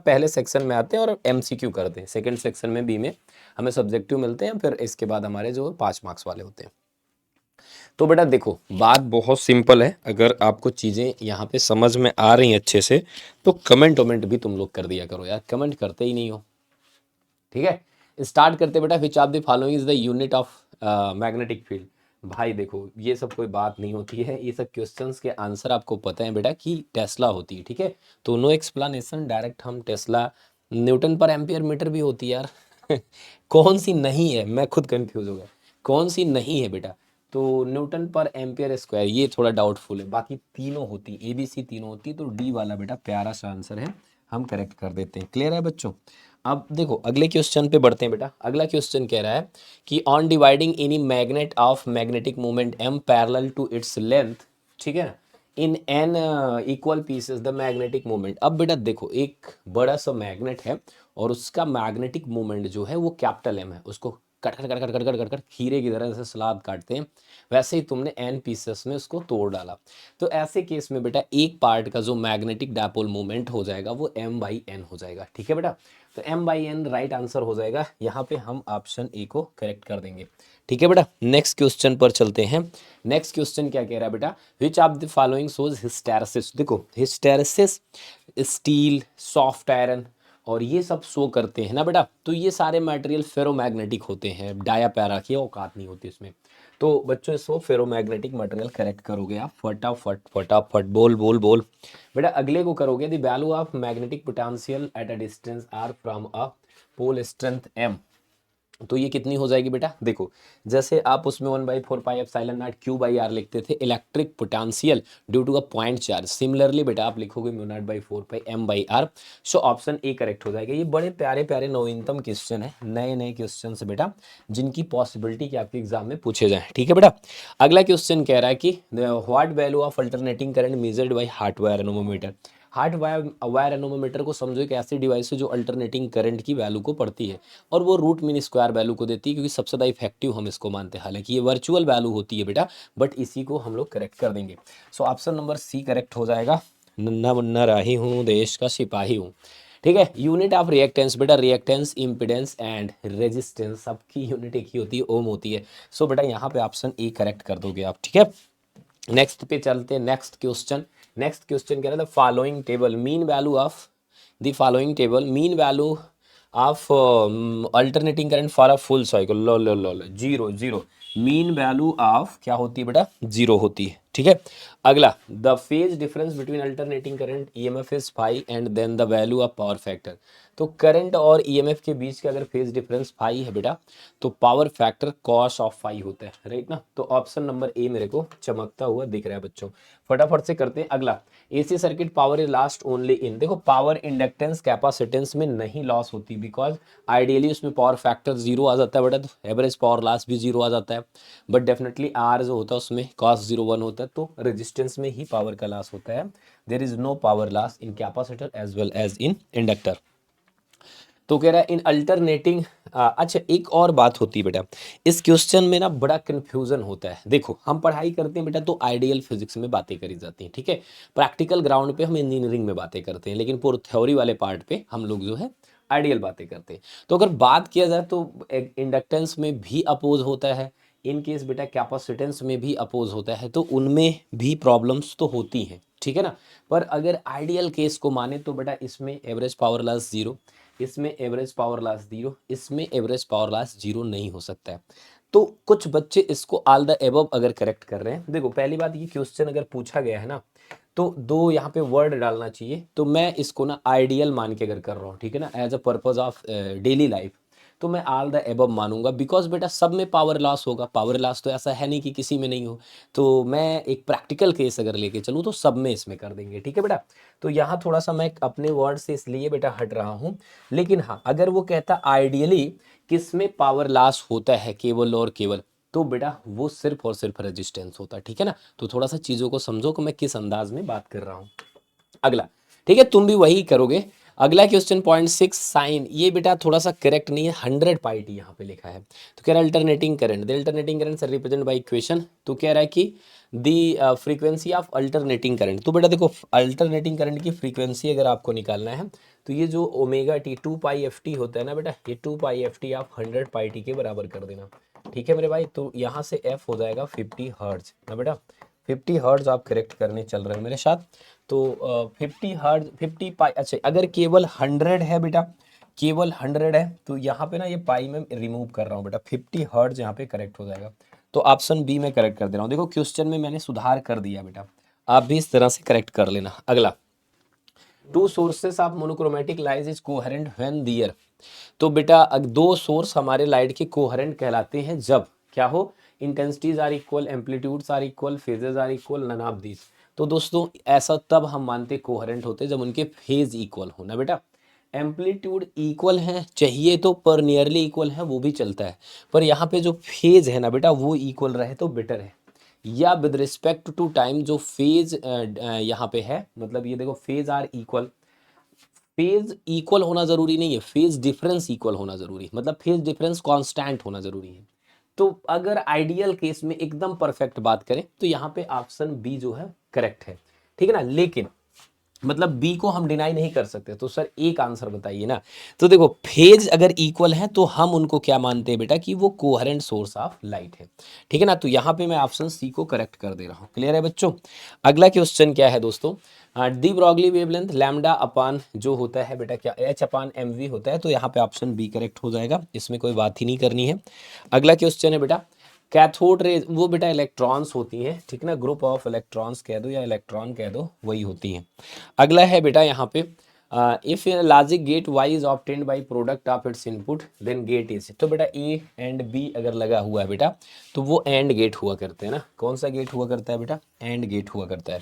पहले सेक्शन में आते हैं और एमसीक्यू करते हैं, सेकंड सेक्शन में बी में हमें सब्जेक्टिव मिलते हैं, फिर इसके बाद हमारे जो 5 मार्क्स वाले होते हैं। तो बेटा देखो बात बहुत सिंपल है, अगर आपको चीज़ें यहाँ पे समझ में आ रही हैं अच्छे से तो कमेंट वमेंट भी तुम लोग कर दिया करो यार, कमेंट करते ही नहीं हो। ठीक है, स्टार्ट करते बेटा। विच of the following is the unit of magnetic field. भाई देखो ये सब कोई बात नहीं होती है, ये सब क्वेश्चंस के आंसर आपको पता है बेटा कि टेस्ला होती है। ठीक है, तो नो एक्सप्लेनेशन, डायरेक्ट हम टेस्ला। न्यूटन पर एम्पियर मीटर भी होती है यार कौन सी नहीं है, मैं खुद कंफ्यूज हो गया, कौन सी नहीं है बेटा। तो न्यूटन पर एम्पियर स्क्वायर ये थोड़ा डाउटफुल है, बाकी तीनों होती, ए बी सी तीनों होती, तो डी वाला बेटा प्यारा सा आंसर है, हम करेक्ट कर देते हैं। क्लियर है बच्चों? अब देखो अगले क्वेश्चन पे बढ़ते हैं बेटा। अगला क्वेश्चन कह रहा है कि on dividing any magnet of magnetic moment M parallel to its length, ठीक है, in n equal pieces the magnetic moment. अब बेटा देखो एक बड़ा सा मैग्नेट है और उसका मैग्नेटिक मोमेंट जो है वो कैपिटल एम है, उसको cut cut cut cut cut cut cut cut खीरे की तरह से सलाद काटते हैं, वैसे ही तुमने एन पीसेस में उसको तोड़ डाला। तो ऐसे केस में बेटा एक पार्ट का जो मैग्नेटिक डायपोल मोमेंट हो जाएगा वो एम बाई एन हो जाएगा। ठीक है बेटा, तो M by n right answer हो जाएगा, यहाँ पे हम ऑप्शन ए को करेक्ट कर देंगे। ठीक है बेटा, नेक्स्ट क्वेश्चन पर चलते हैं। नेक्स्ट क्वेश्चन क्या कह रहा है बेटा, विच of the following shows hysteresis. देखो हिस्टेरेसिस स्टील, सॉफ्ट आयरन और ये सब शो करते हैं ना बेटा, तो ये सारे मटेरियल फेरोमैग्नेटिक होते हैं, डाया पैरा की औकात नहीं होती इसमें। तो बच्चों इसको फेरोमैग्नेटिक मटेरियल करेक्ट करोगे आप, फटाफट फटाफट बोल बोल बोल बेटा। अगले को करोगे, the value of magnetic potential at a distance r from a pole strength m. तो ये कितनी हो जाएगी बेटा, देखो जैसे आप उसमें 1/4πε0 Q/R लिखते थे electric potential due to a point charge, similarly बेटा आप लिखोगे μ0/4πm/r। So option A correct हो जाएगा। ये बड़े प्यारे प्यारे नवीनतम क्वेश्चन है, नए नए क्वेश्चन है बेटा, जिनकी पॉसिबिलिटी कि आपके एग्जाम में पूछे जाए। ठीक है बेटा, अगला क्वेश्चन कह रहा है कि what value of alternating current measured by hot wire anemometer. Hot wire anemometer को समझो एक ऐसी डिवाइस है जो अल्टरनेटिंग करंट की वैल्यू को पढ़ती है और वो रूट मीन स्क्वायर वैल्यू को देती है, क्योंकि सबसे ज़्यादा इफेक्टिव हम इसको मानते हैं। हालांकि ये वर्चुअल वैल्यू होती है बेटा, बट इसी को हम लोग करेक्ट कर देंगे। So option number C correct हो जाएगा। नन्ना मुन्ना राही हूँ, देश का सिपाही हूँ। ठीक है, यूनिट ऑफ रिएक्टेंस बेटा, रिएक्टेंस इम्पिडेंस एंड रेजिस्टेंस सबकी यूनिट एक ही होती है, ओम होती है। सो बेटा यहाँ पे ऑप्शन ए करेक्ट कर दोगे आप। ठीक है, नेक्स्ट पे चलते हैं। नेक्स्ट क्वेश्चन, नेक्स्ट क्वेश्चन कह रहा था following table mean value of the following table mean value of alternating current for a full cycle. Low low low low, zero zero, mean value of क्या होती है बेटा, जीरो होती है। ठीक है, अगला the phase difference between alternating current EMF is phi and then the value of power factor. तो करंट और ईएमएफ के बीच का अगर फेज डिफरेंस फाई है बेटा तो power factor cos of phi होता है, राइट ना। तो ऑप्शन नंबर ए मेरे को चमकता हुआ दिख रहा है बच्चों। फटाफट से करते हैं अगला, AC circuit power is last only in. देखो पावर इंडक्टेंस कैपेसिटेंस में नहीं लॉस होती, बिकॉज आइडियली उसमें पावर फैक्टर जीरो आ जाता है बेटा, तो एवरेज पावर लॉस भी जीरो आ जाता है। बट डेफिनेटली आर जो होता है उसमें कॉस 0 1 होता है, तो रेजिस्टेंस में ही पावर का लॉस होता है। There is no power loss in capacitor as well as in inductor. तो कह रहा है इन अल्टरनेटिंग। अच्छा एक और बात होती है बेटा, इस क्वेश्चन में ना बड़ा कंफ्यूजन होता है। देखो हम पढ़ाई करते हैं बेटा तो आइडियल फिजिक्स में बातें करी जाती हैं, ठीक है, प्रैक्टिकल ग्राउंड पे हम इंजीनियरिंग में बातें करते हैं, लेकिन पूरे थ्योरी वाले पार्ट पे हम लोग जो है आइडियल बातें करते हैं। तो अगर बात किया जाए तो इंडक्टेंस में भी अपोज होता है, इन केस बेटा कैपेसिटेंस में भी अपोज होता है, तो उनमें भी प्रॉब्लम्स तो होती हैं, ठीक है ना। पर अगर आइडियल केस को माने तो बेटा इसमें एवरेज पावर लॉस जीरो, इसमें एवरेज पावर लॉस जीरो, इसमें एवरेज पावर लॉस जीरो नहीं हो सकता है। तो कुछ बच्चे इसको ऑल द एबव अगर करेक्ट कर रहे हैं। देखो पहली बात ये क्वेश्चन अगर पूछा गया है ना तो दो यहाँ पे वर्ड डालना चाहिए, तो मैं इसको ना आइडियल मान के अगर कर रहा हूँ, ठीक है ना, as a purpose of daily life, तो मैं ऑल द एबव मानूंगा, बिकॉज बेटा सब में पावर लॉस होगा। पावर लॉस तो ऐसा है नहीं कि किसी में नहीं हो, तो मैं एक प्रैक्टिकल केस अगर लेके चलूँ तो सब में इसमें कर देंगे। ठीक है बेटा, तो यहाँ थोड़ा सा मैं अपने वर्ड से इसलिए बेटा हट रहा हूँ। लेकिन हाँ अगर वो कहता आइडियली किस में पावर लॉस होता है केवल और केवल, तो बेटा वो सिर्फ और सिर्फ रेजिस्टेंस होता है। ठीक है ना, तो थोड़ा सा चीज़ों को समझो कि मैं किस अंदाज में बात कर रहा हूँ। अगला, ठीक है, तुम भी वही करोगे। अगला क्वेश्चन पॉइंट 6 साइन, ये बेटा थोड़ा सा करेक्ट नहीं है, 100 पाई टी यहाँ पे लिखा है। तो कह रहा है alternating current, the alternating current sir represent by equation. तो कह रहा है कि the frequency of alternating current. तो बेटा देखो अल्टरनेटिंग करंट की फ्रीक्वेंसी अगर आपको निकालना है तो ये जो ओमेगा टी 2 पाई एफ टी होता है ना बेटा, ये 2 पाई एफ टी आप 100 पाई टी के बराबर कर देना। ठीक है मेरे भाई, तो यहाँ से एफ हो जाएगा 50 हर्ट्ज ना बेटा, 50 हर्ट्ज आप करेक्ट करने चल रहे हो मेरे साथ। तो 50 हर्ट्ज 50 पाई, अच्छा अगर केवल 100 है बेटा, केवल 100 है तो यहाँ पे ना ये पाई में रिमूव कर रहा हूँ बेटा, 50 हर्ट्ज यहाँ पे करेक्ट हो जाएगा। तो ऑप्शन बी में करेक्ट कर दे रहा हूँ। देखो क्वेश्चन में मैंने सुधार कर दिया बेटा, आप भी इस तरह से करेक्ट कर लेना। अगला, two sources of monochromatic light is coherent when there. तो बेटा दो सोर्स हमारे लाइट के कोहेरेंट कहलाते हैं जब क्या हो, intensities are equal, amplitudes are equal, phases are equal, none of this. तो दोस्तों ऐसा तब हम मानते कोहेरेंट होते जब उनके फेज इक्वल हो ना बेटा। एम्पलीट्यूड इक्वल है चाहिए तो पर नियरली इक्वल है वो भी चलता है, पर यहाँ पे जो फेज है ना बेटा वो इक्वल रहे तो बेटर है। या विद रिस्पेक्ट टू टाइम जो फेज यहाँ पे है, मतलब ये देखो phase are equal, phase equal होना जरूरी नहीं है, फेज डिफरेंस इक्वल होना जरूरी है, मतलब फेज डिफरेंस कांस्टेंट होना जरूरी है। तो अगर आइडियल केस में एकदम परफेक्ट बात करें तो यहाँ पे ऑप्शन बी जो है करेक्ट है, ठीक है ना। लेकिन मतलब बी को हम डिनाई नहीं कर सकते, तो सर एक आंसर बताइए ना। तो देखो फेज अगर इक्वल है तो हम उनको क्या मानते हैं बेटा कि वो कोहेरेंट सोर्स ऑफ लाइट है, ठीक है ना। तो यहाँ पे मैं ऑप्शन सी को करेक्ट कर दे रहा हूँ। क्लियर है बच्चों। अगला क्वेश्चन क्या है दोस्तों, डी ब्रॉगली वेवलेंथ लैम्डा अपान जो होता है बेटा क्या एच अपान एम वी होता है, तो यहाँ पे ऑप्शन बी करेक्ट हो जाएगा, इसमें कोई बात ही नहीं करनी है। अगला क्वेश्चन है बेटा कैथोड रेज, वो बेटा इलेक्ट्रॉन्स होती हैं, ठीक ना, ग्रुप ऑफ इलेक्ट्रॉन्स कह दो या इलेक्ट्रॉन कह दो वही होती हैं। अगला है बेटा यहाँ पे if logic gate Y is obtained by product of its input then gate is. तो बेटा ए एंड बी अगर लगा हुआ है बेटा तो वो एंड गेट हुआ करते हैं ना। कौन सा गेट हुआ करता है बेटा, एंड गेट हुआ करता है।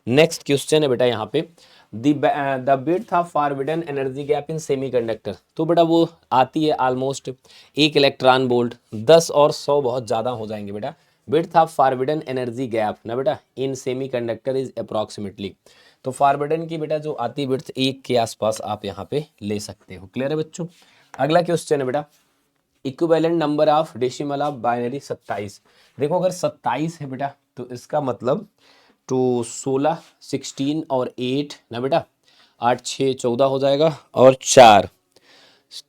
नेक्स्ट क्वेश्चन है बेटा यहाँ पे the width of forbidden energy gap in semiconductor. तो बेटा वो आती है ऑलमोस्ट 1 इलेक्ट्रॉन वोल्ट, 10 और 100 बहुत ज़्यादा हो जाएंगे बेटा। Width of forbidden energy gap ना बेटा इन सेमीकंडक्टर इज अप्रॉक्सीमेटली। तो फॉरबिडन की बेटा जो आती विड्थ 1 के आसपास आप यहाँ पे ले सकते हो। क्लियर है बच्चों। अगला क्वेश्चन है बेटा equivalent number of decimal of binary 27। देखो अगर 27 है बेटा तो इसका मतलब तो 16 16 और 8 ना बेटा 8 6 14 हो जाएगा और 4,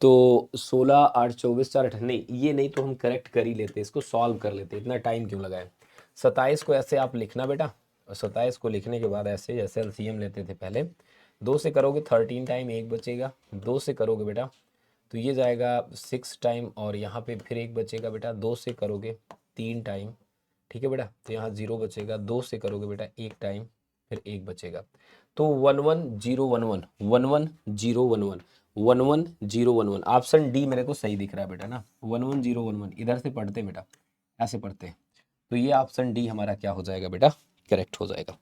तो 16 8 24 4 8 नहीं ये नहीं, तो हम करेक्ट कर ही लेते, इसको सॉल्व कर लेते, इतना टाइम क्यों लगाए। 27 को ऐसे आप लिखना बेटा, और 27 को लिखने के बाद ऐसे जैसे एलसीएम लेते थे पहले, 2 से करोगे 13 टाइम 1 बचेगा, 2 से करोगे बेटा तो ये जाएगा 6 टाइम, और यहाँ पे फिर 1 बचेगा बेटा, 2 से करोगे 3 टाइम, ठीक है बेटा, तो यहाँ 0 बचेगा, 2 से करोगे बेटा 1 टाइम फिर 1 बचेगा, तो 11011 11011 11011 ऑप्शन डी मेरे को सही दिख रहा है बेटा ना, 11011 इधर से पढ़ते बेटा, ऐसे पढ़ते हैं, तो ये ऑप्शन डी हमारा क्या हो जाएगा बेटा, करेक्ट हो जाएगा।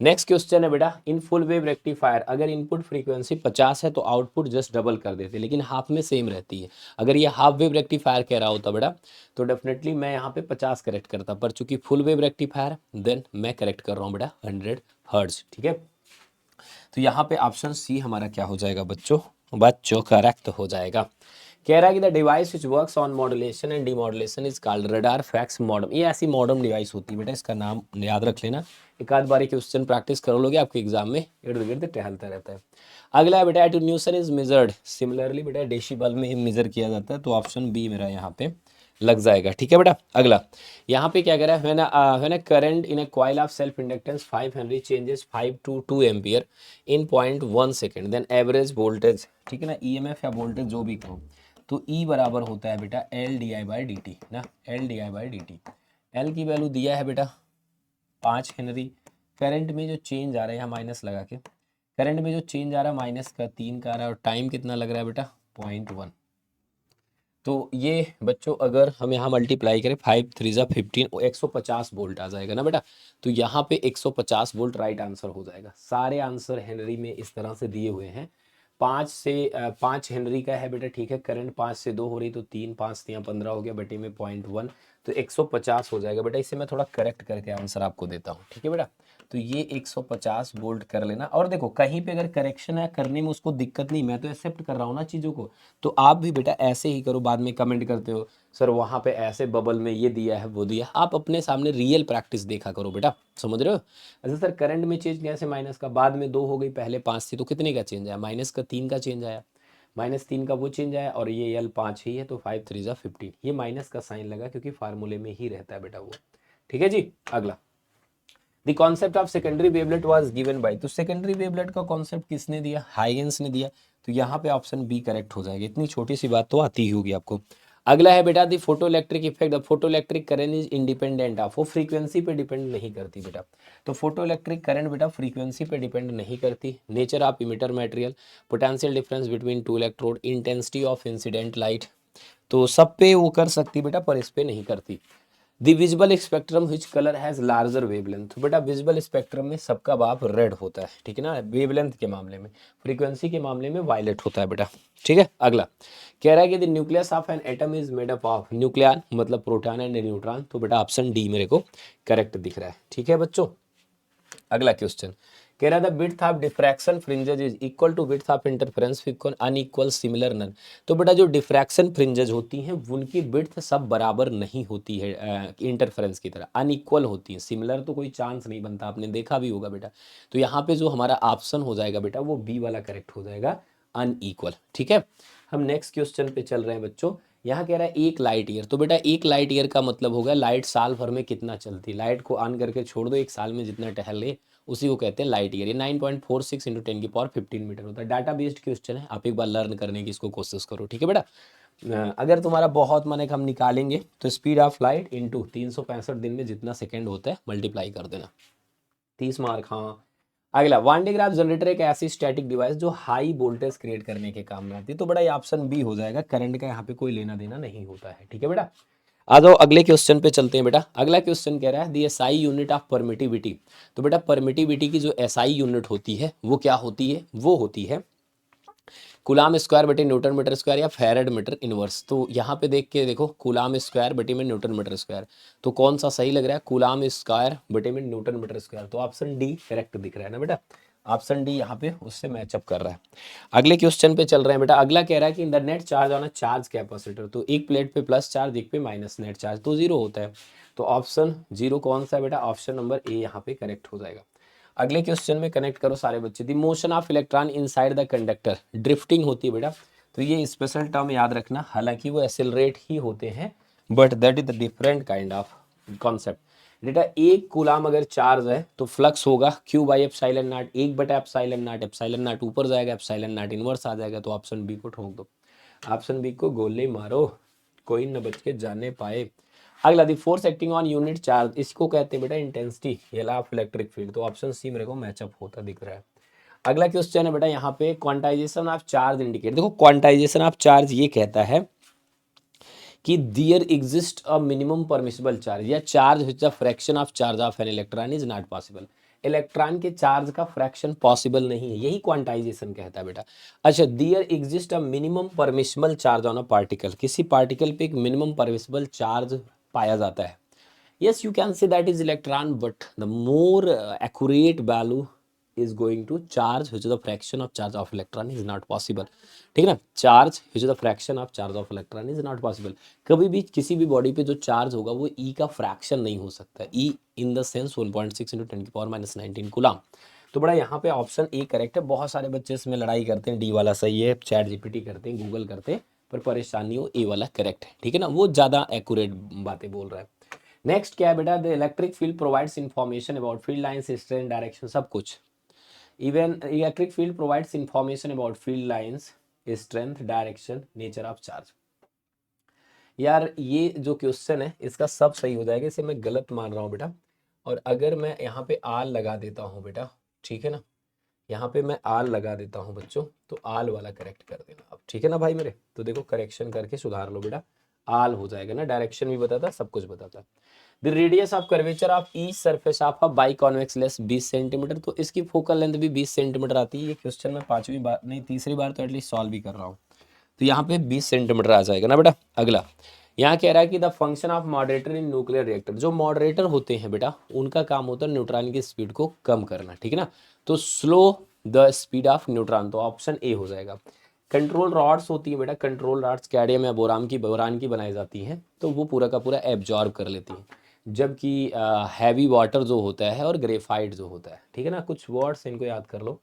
नेक्स्ट क्वेश्चन है बेटा इन फुल वेव रेक्टिफायर अगर इनपुट फ्रीक्वेंसी 50 है तो आउटपुट जस्ट डबल कर देते, लेकिन हाफ में सेम रहती है। अगर ये हाफ वेव रेक्टिफायर कह रहा होता बेटा तो डेफिनेटली मैं यहाँ पे 50 करेक्ट करता, पर चूंकि फुल वेव रेक्टिफायर देन मैं करेक्ट कर रहा हूँ बेटा 100 हर्ट्ज, ठीक है। तो यहाँ पे ऑप्शन सी हमारा क्या हो जाएगा बच्चों, बच्चों करेक्ट हो जाएगा। कह रहा है कि the device which works on modulation and demodulation is called radar fax modem. ये ऐसी मॉडर्न डिवाइस होती है बेटा, इसका नाम याद रख लेना, एक आध बारी क्वेश्चन प्रैक्टिस कर लोगे आपके एग्जाम में इर्द गिर्द टहलता रहता है। अगला है बेटा एटेन्यूएशन इज मेजर्ड, सिमिलरली बेटा डेसिबल में मेजर किया जाता है, तो ऑप्शन बी मेरा यहाँ पे लग जाएगा, ठीक है बेटा। अगला यहाँ पे क्या कह रहा है when a current in a coil of self inductance 5 henry changes 5 to 2 ampere in 0.1 second then average voltage, ठीक है ना, ईएमएफ या वोल्टेज जो भी कहो, तो ई बराबर होता है बेटा L D I by D T ना, L D I by D T. L की वैल्यू दिया है बेटा 5 हेनरी, करंट में जो चेंज आ रहा है यहाँ माइनस लगा के, करंट में जो चेंज आ रहा है माइनस का 3 का आ रहा है, और टाइम कितना लग रहा है बेटा 0.1। तो ये बच्चों अगर हम यहाँ मल्टीप्लाई करें 5 3 जा 15 150 वोल्ट आ जाएगा ना बेटा, तो यहाँ पे 150 वोल्ट राइट आंसर हो जाएगा। सारे आंसर हेनरी में इस तरह से दिए हुए हैं। 5 हेनरी का है बेटा, ठीक है, करंट 5 से 2 हो रही तो 3 5 3 15 हो गया, बटे में 0.1, तो 150 हो जाएगा बेटा। इसे मैं थोड़ा करेक्ट करके आंसर आपको देता हूँ, ठीक है बेटा। तो ये 150 बोल्ट कर लेना। और देखो कहीं पे अगर करेक्शन है करने में उसको दिक्कत नहीं, मैं तो एक्सेप्ट कर रहा हूँ ना चीज़ों को, तो आप भी बेटा ऐसे ही करो। बाद में कमेंट करते हो सर वहाँ पे ऐसे बबल में ये दिया है वो दिया, आप अपने सामने रियल प्रैक्टिस देखा करो बेटा, समझ रहे हो। अच्छा सर करंट में चेंज कैसे माइनस का, बाद में 2 हो गई पहले 5 थी, तो कितने का चेंज आया, माइनस का 3 का चेंज आया, -3 का वो चेंज आया, और ये L 5 ही है तो 5 3 जा 15, ये माइनस का साइन लगा क्योंकि फार्मूले में ही रहता है बेटा वो, ठीक है जी। अगला, the concept of secondary wavelet was given by, तो सेकेंडरी वेवलेट का कॉन्सेप्ट किसने दिया, हाइगेंस ने दिया। तो यहाँ पे ऑप्शन बी करेक्ट हो जाएगा। इतनी छोटी सी बात तो आती ही होगी आपको। अगला है बेटा the photo electric effect, the photo electric current is independent of, वो फ्रीक्वेंसी पे डिपेंड नहीं करती बेटा। तो फोटो इलेक्ट्रिक करंट बेटा फ्रीक्वेंसी पे डिपेंड नहीं करती। Nature of emitter material, potential difference between two electrode, intensity of incident light, तो सब पे वो कर सकती बेटा, पर इस पे नहीं करती। The visible spectrum which colour has larger wavelength, तो बेटा विजिबल स्पेक्ट्रम में सबका बाप रेड होता है, ठीक है ना, वेवलेंथ के मामले में। फ्रीक्वेंसी के मामले में वायलेट होता है बेटा, ठीक है। अगला कह रहा है कि the nucleus of an atom is made up of, nucleon मतलब प्रोटॉन एंड न्यूट्रॉन, तो बेटा ऑप्शन डी मेरे को करेक्ट दिख रहा है, ठीक है बच्चों। अगला क्वेश्चन कह रहा था width of diffraction fringes is equal to width of interference with unequal similar none, तो बेटा जो डिफ्रैक्शन फ्रिंजेज होती हैं उनकी विड्थ सब बराबर नहीं होती है, इंटरफेरेंस की तरह अनइक्वल होती हैं। सिमिलर तो कोई चांस नहीं बनता, आपने देखा भी होगा बेटा। तो यहाँ पे जो हमारा ऑप्शन हो जाएगा बेटा वो बी वाला करेक्ट हो जाएगा, अनइक्वल, ठीक है। हम नेक्स्ट क्वेश्चन पे चल रहे हैं बच्चों। यहाँ कह रहा है 1 लाइट ईयर, तो बेटा 1 लाइट ईयर का मतलब होगा लाइट साल भर में कितना चलती है। लाइट को ऑन करके छोड़ दो, 1 साल में जितना टहले उसी को कहते हैं लाइट ईयर। ये 9.46 × 10⁻15 मीटर होता है। डाटा बेस्ड क्वेश्चन है, आप एक बार लर्न करने की इसको कोशिश करो, ठीक है बेटा। अगर तुम्हारा बहुत मन है कि हम निकालेंगे तो स्पीड ऑफ लाइट इंटू 365 दिन में जितना सेकेंड होता है मल्टीप्लाई कर देना, 30 मार्क। हाँ अगला, वान डे ग्राफ जनरेटर एक ऐसी स्टैटिक डिवाइस जो हाई वोल्टेज क्रिएट करने के काम में आती है, तो बड़ा ये ऑप्शन बी हो जाएगा। करंट का यहाँ पे कोई लेना देना नहीं होता है, ठीक है बेटा। आ जाओ अगले क्वेश्चन पे चलते हैं बेटा। अगला क्वेश्चन कह रहा है दी एसआई यूनिट ऑफ परमिटिविटी, तो बेटा परमिटिविटी की जो एसआई यूनिट होती है वो क्या होती है, वो होती है कूलाम स्क्वायर बटे न्यूटन मीटर स्क्वायर या फेरेड मीटर इनवर्स। तो यहाँ पे देख के देखो, कूलाम स्क्वायर बटे में न्यूटन मीटर स्क्वायर, तो कौन सा सही लग रहा है, कूलाम स्क्वायर बटे में न्यूटन मीटर स्क्वायर, तो ऑप्शन डी करेक्ट दिख रहा है ना बेटा। ऑप्शन डी यहाँ पे उससे मैचअप कर रहा है। अगले क्वेश्चन पे चल रहे हैं बेटा। अगला कह रहा है कि in the net charge on a charge capacitor, तो एक प्लेट पे प्लस चार्ज एक पे माइनस नेट चार्ज, तो 0 होता है। तो ऑप्शन 0 कौन सा है बेटा, ऑप्शन नंबर ए यहाँ पे करेक्ट हो जाएगा। अगले क्वेश्चन में कनेक्ट करो सारे बच्चे। The motion of electron inside the conductor, drifting होती है बेटा। तो ये स्पेशल टर्म याद रखना, हालांकि वो एक्सेलरेट ही होते हैं but that is the different kind of concept. बेटा 1 कूलाम अगर चार्ज है तो फ्लक्स होगा Q/ε0, 1/ε0, ε0 ऊपर जाएगा, ε0 इनवर्स आ जाएगा, तो ऑप्शन बी को ठोक दो। ऑप्शन बी को गोले मारो, कोई न बच के जाने पाए। अगला the force acting on unit charge, इसको कहते हैं बेटा इंटेंसिटी, ये लॉ ऑफ इलेक्ट्रिक फील्ड, तो ऑप्शन सी मेरे को मैचअप होता दिख रहा है। अगला क्वेश्चन है बेटा यहाँ पे क्वांटाइजेशन ऑफ चार्ज इंडिकेट, देखो क्वांटाइजेशन ऑफ चार्ज ये कहता है कि there exist a minimum permissible charge या charge which the fraction of charge of an electron is not possible, electron के चार्ज का फ्रैक्शन पॉसिबल नहीं है, यही क्वांटाइजेशन कहता है बेटा। अच्छा, there exist a minimum permissible charge on a particle, किसी पार्टिकल पे एक मिनिमम परमिसिबल चार्ज पाया जाता है। Yes you can say that is electron, but the more accurate value is going to charge which is the fraction of charge of electron is not possible, ठीक है ना। Charge which is the fraction of charge of electron is not possible, कभी भी किसी भी body पे जो charge होगा वो ई का फ्रैक्शन नहीं हो सकता, ई इन द सेंस 1.6 × 10⁻19 कूलम। तो बड़ा यहाँ पे ऑप्शन ए करेक्ट है। बहुत सारे बच्चे इसमें लड़ाई करते हैं डी वाला सही है, चैट जीपीटी करते हैं, गूगल करते हैं, पर परेशानी हो ए वाला करेक्ट है, ठीक है ना, वो ज़्यादा एक्यूरेट बातें बोल रहा है। नेक्स्ट क्या है बेटा, the electric field provides information about field lines, strain, direction, सब कुछ। Even electric field provides information about field lines, strength, direction, nature of charge। यार ये जो क्वेश्चन है इसका सब सही हो जाएगा, इसे मैं गलत मान रहा हूँ बेटा। और अगर मैं यहाँ पे आल लगा देता हूँ बेटा, ठीक है ना, यहाँ पे मैं आल लगा देता हूँ बच्चों, तो आल वाला करेक्ट कर देना अब, ठीक है ना भाई मेरे। तो देखो करेक्शन करके सुधार लो बेटा, आल हो जाएगा ना, डायरेक्शन भी बताता, सब कुछ बताता। The radius of curvature of each surface of a biconvex lens 20 centimetre, तो इसकी फोकल लेंथ भी 20 सेंटीमीटर आती है। ये क्वेश्चन मैं 5वीं बार नहीं 3री बार तो एटलीस्ट सॉल्व भी कर रहा हूँ, तो यहाँ पे 20 सेंटीमीटर आ जाएगा ना बेटा। अगला यहाँ कह रहा है कि the function of moderator in nuclear reactor, जो मॉडरेटर होते हैं बेटा उनका काम होता है न्यूट्रॉन की स्पीड को कम करना, ठीक है ना। तो slow the speed of neutron, तो ऑप्शन ए हो जाएगा। कंट्रोल रॉड्स होती है बेटा, कंट्रोल रॉड्स कैडियम या बोरान की बनाई जाती हैं, तो वो पूरा का पूरा एब्जॉर्ब कर लेती हैं, जबकि हैवी वाटर जो होता है और ग्रेफाइट जो होता है, ठीक है ना। कुछ वर्ड्स इनको याद कर लो।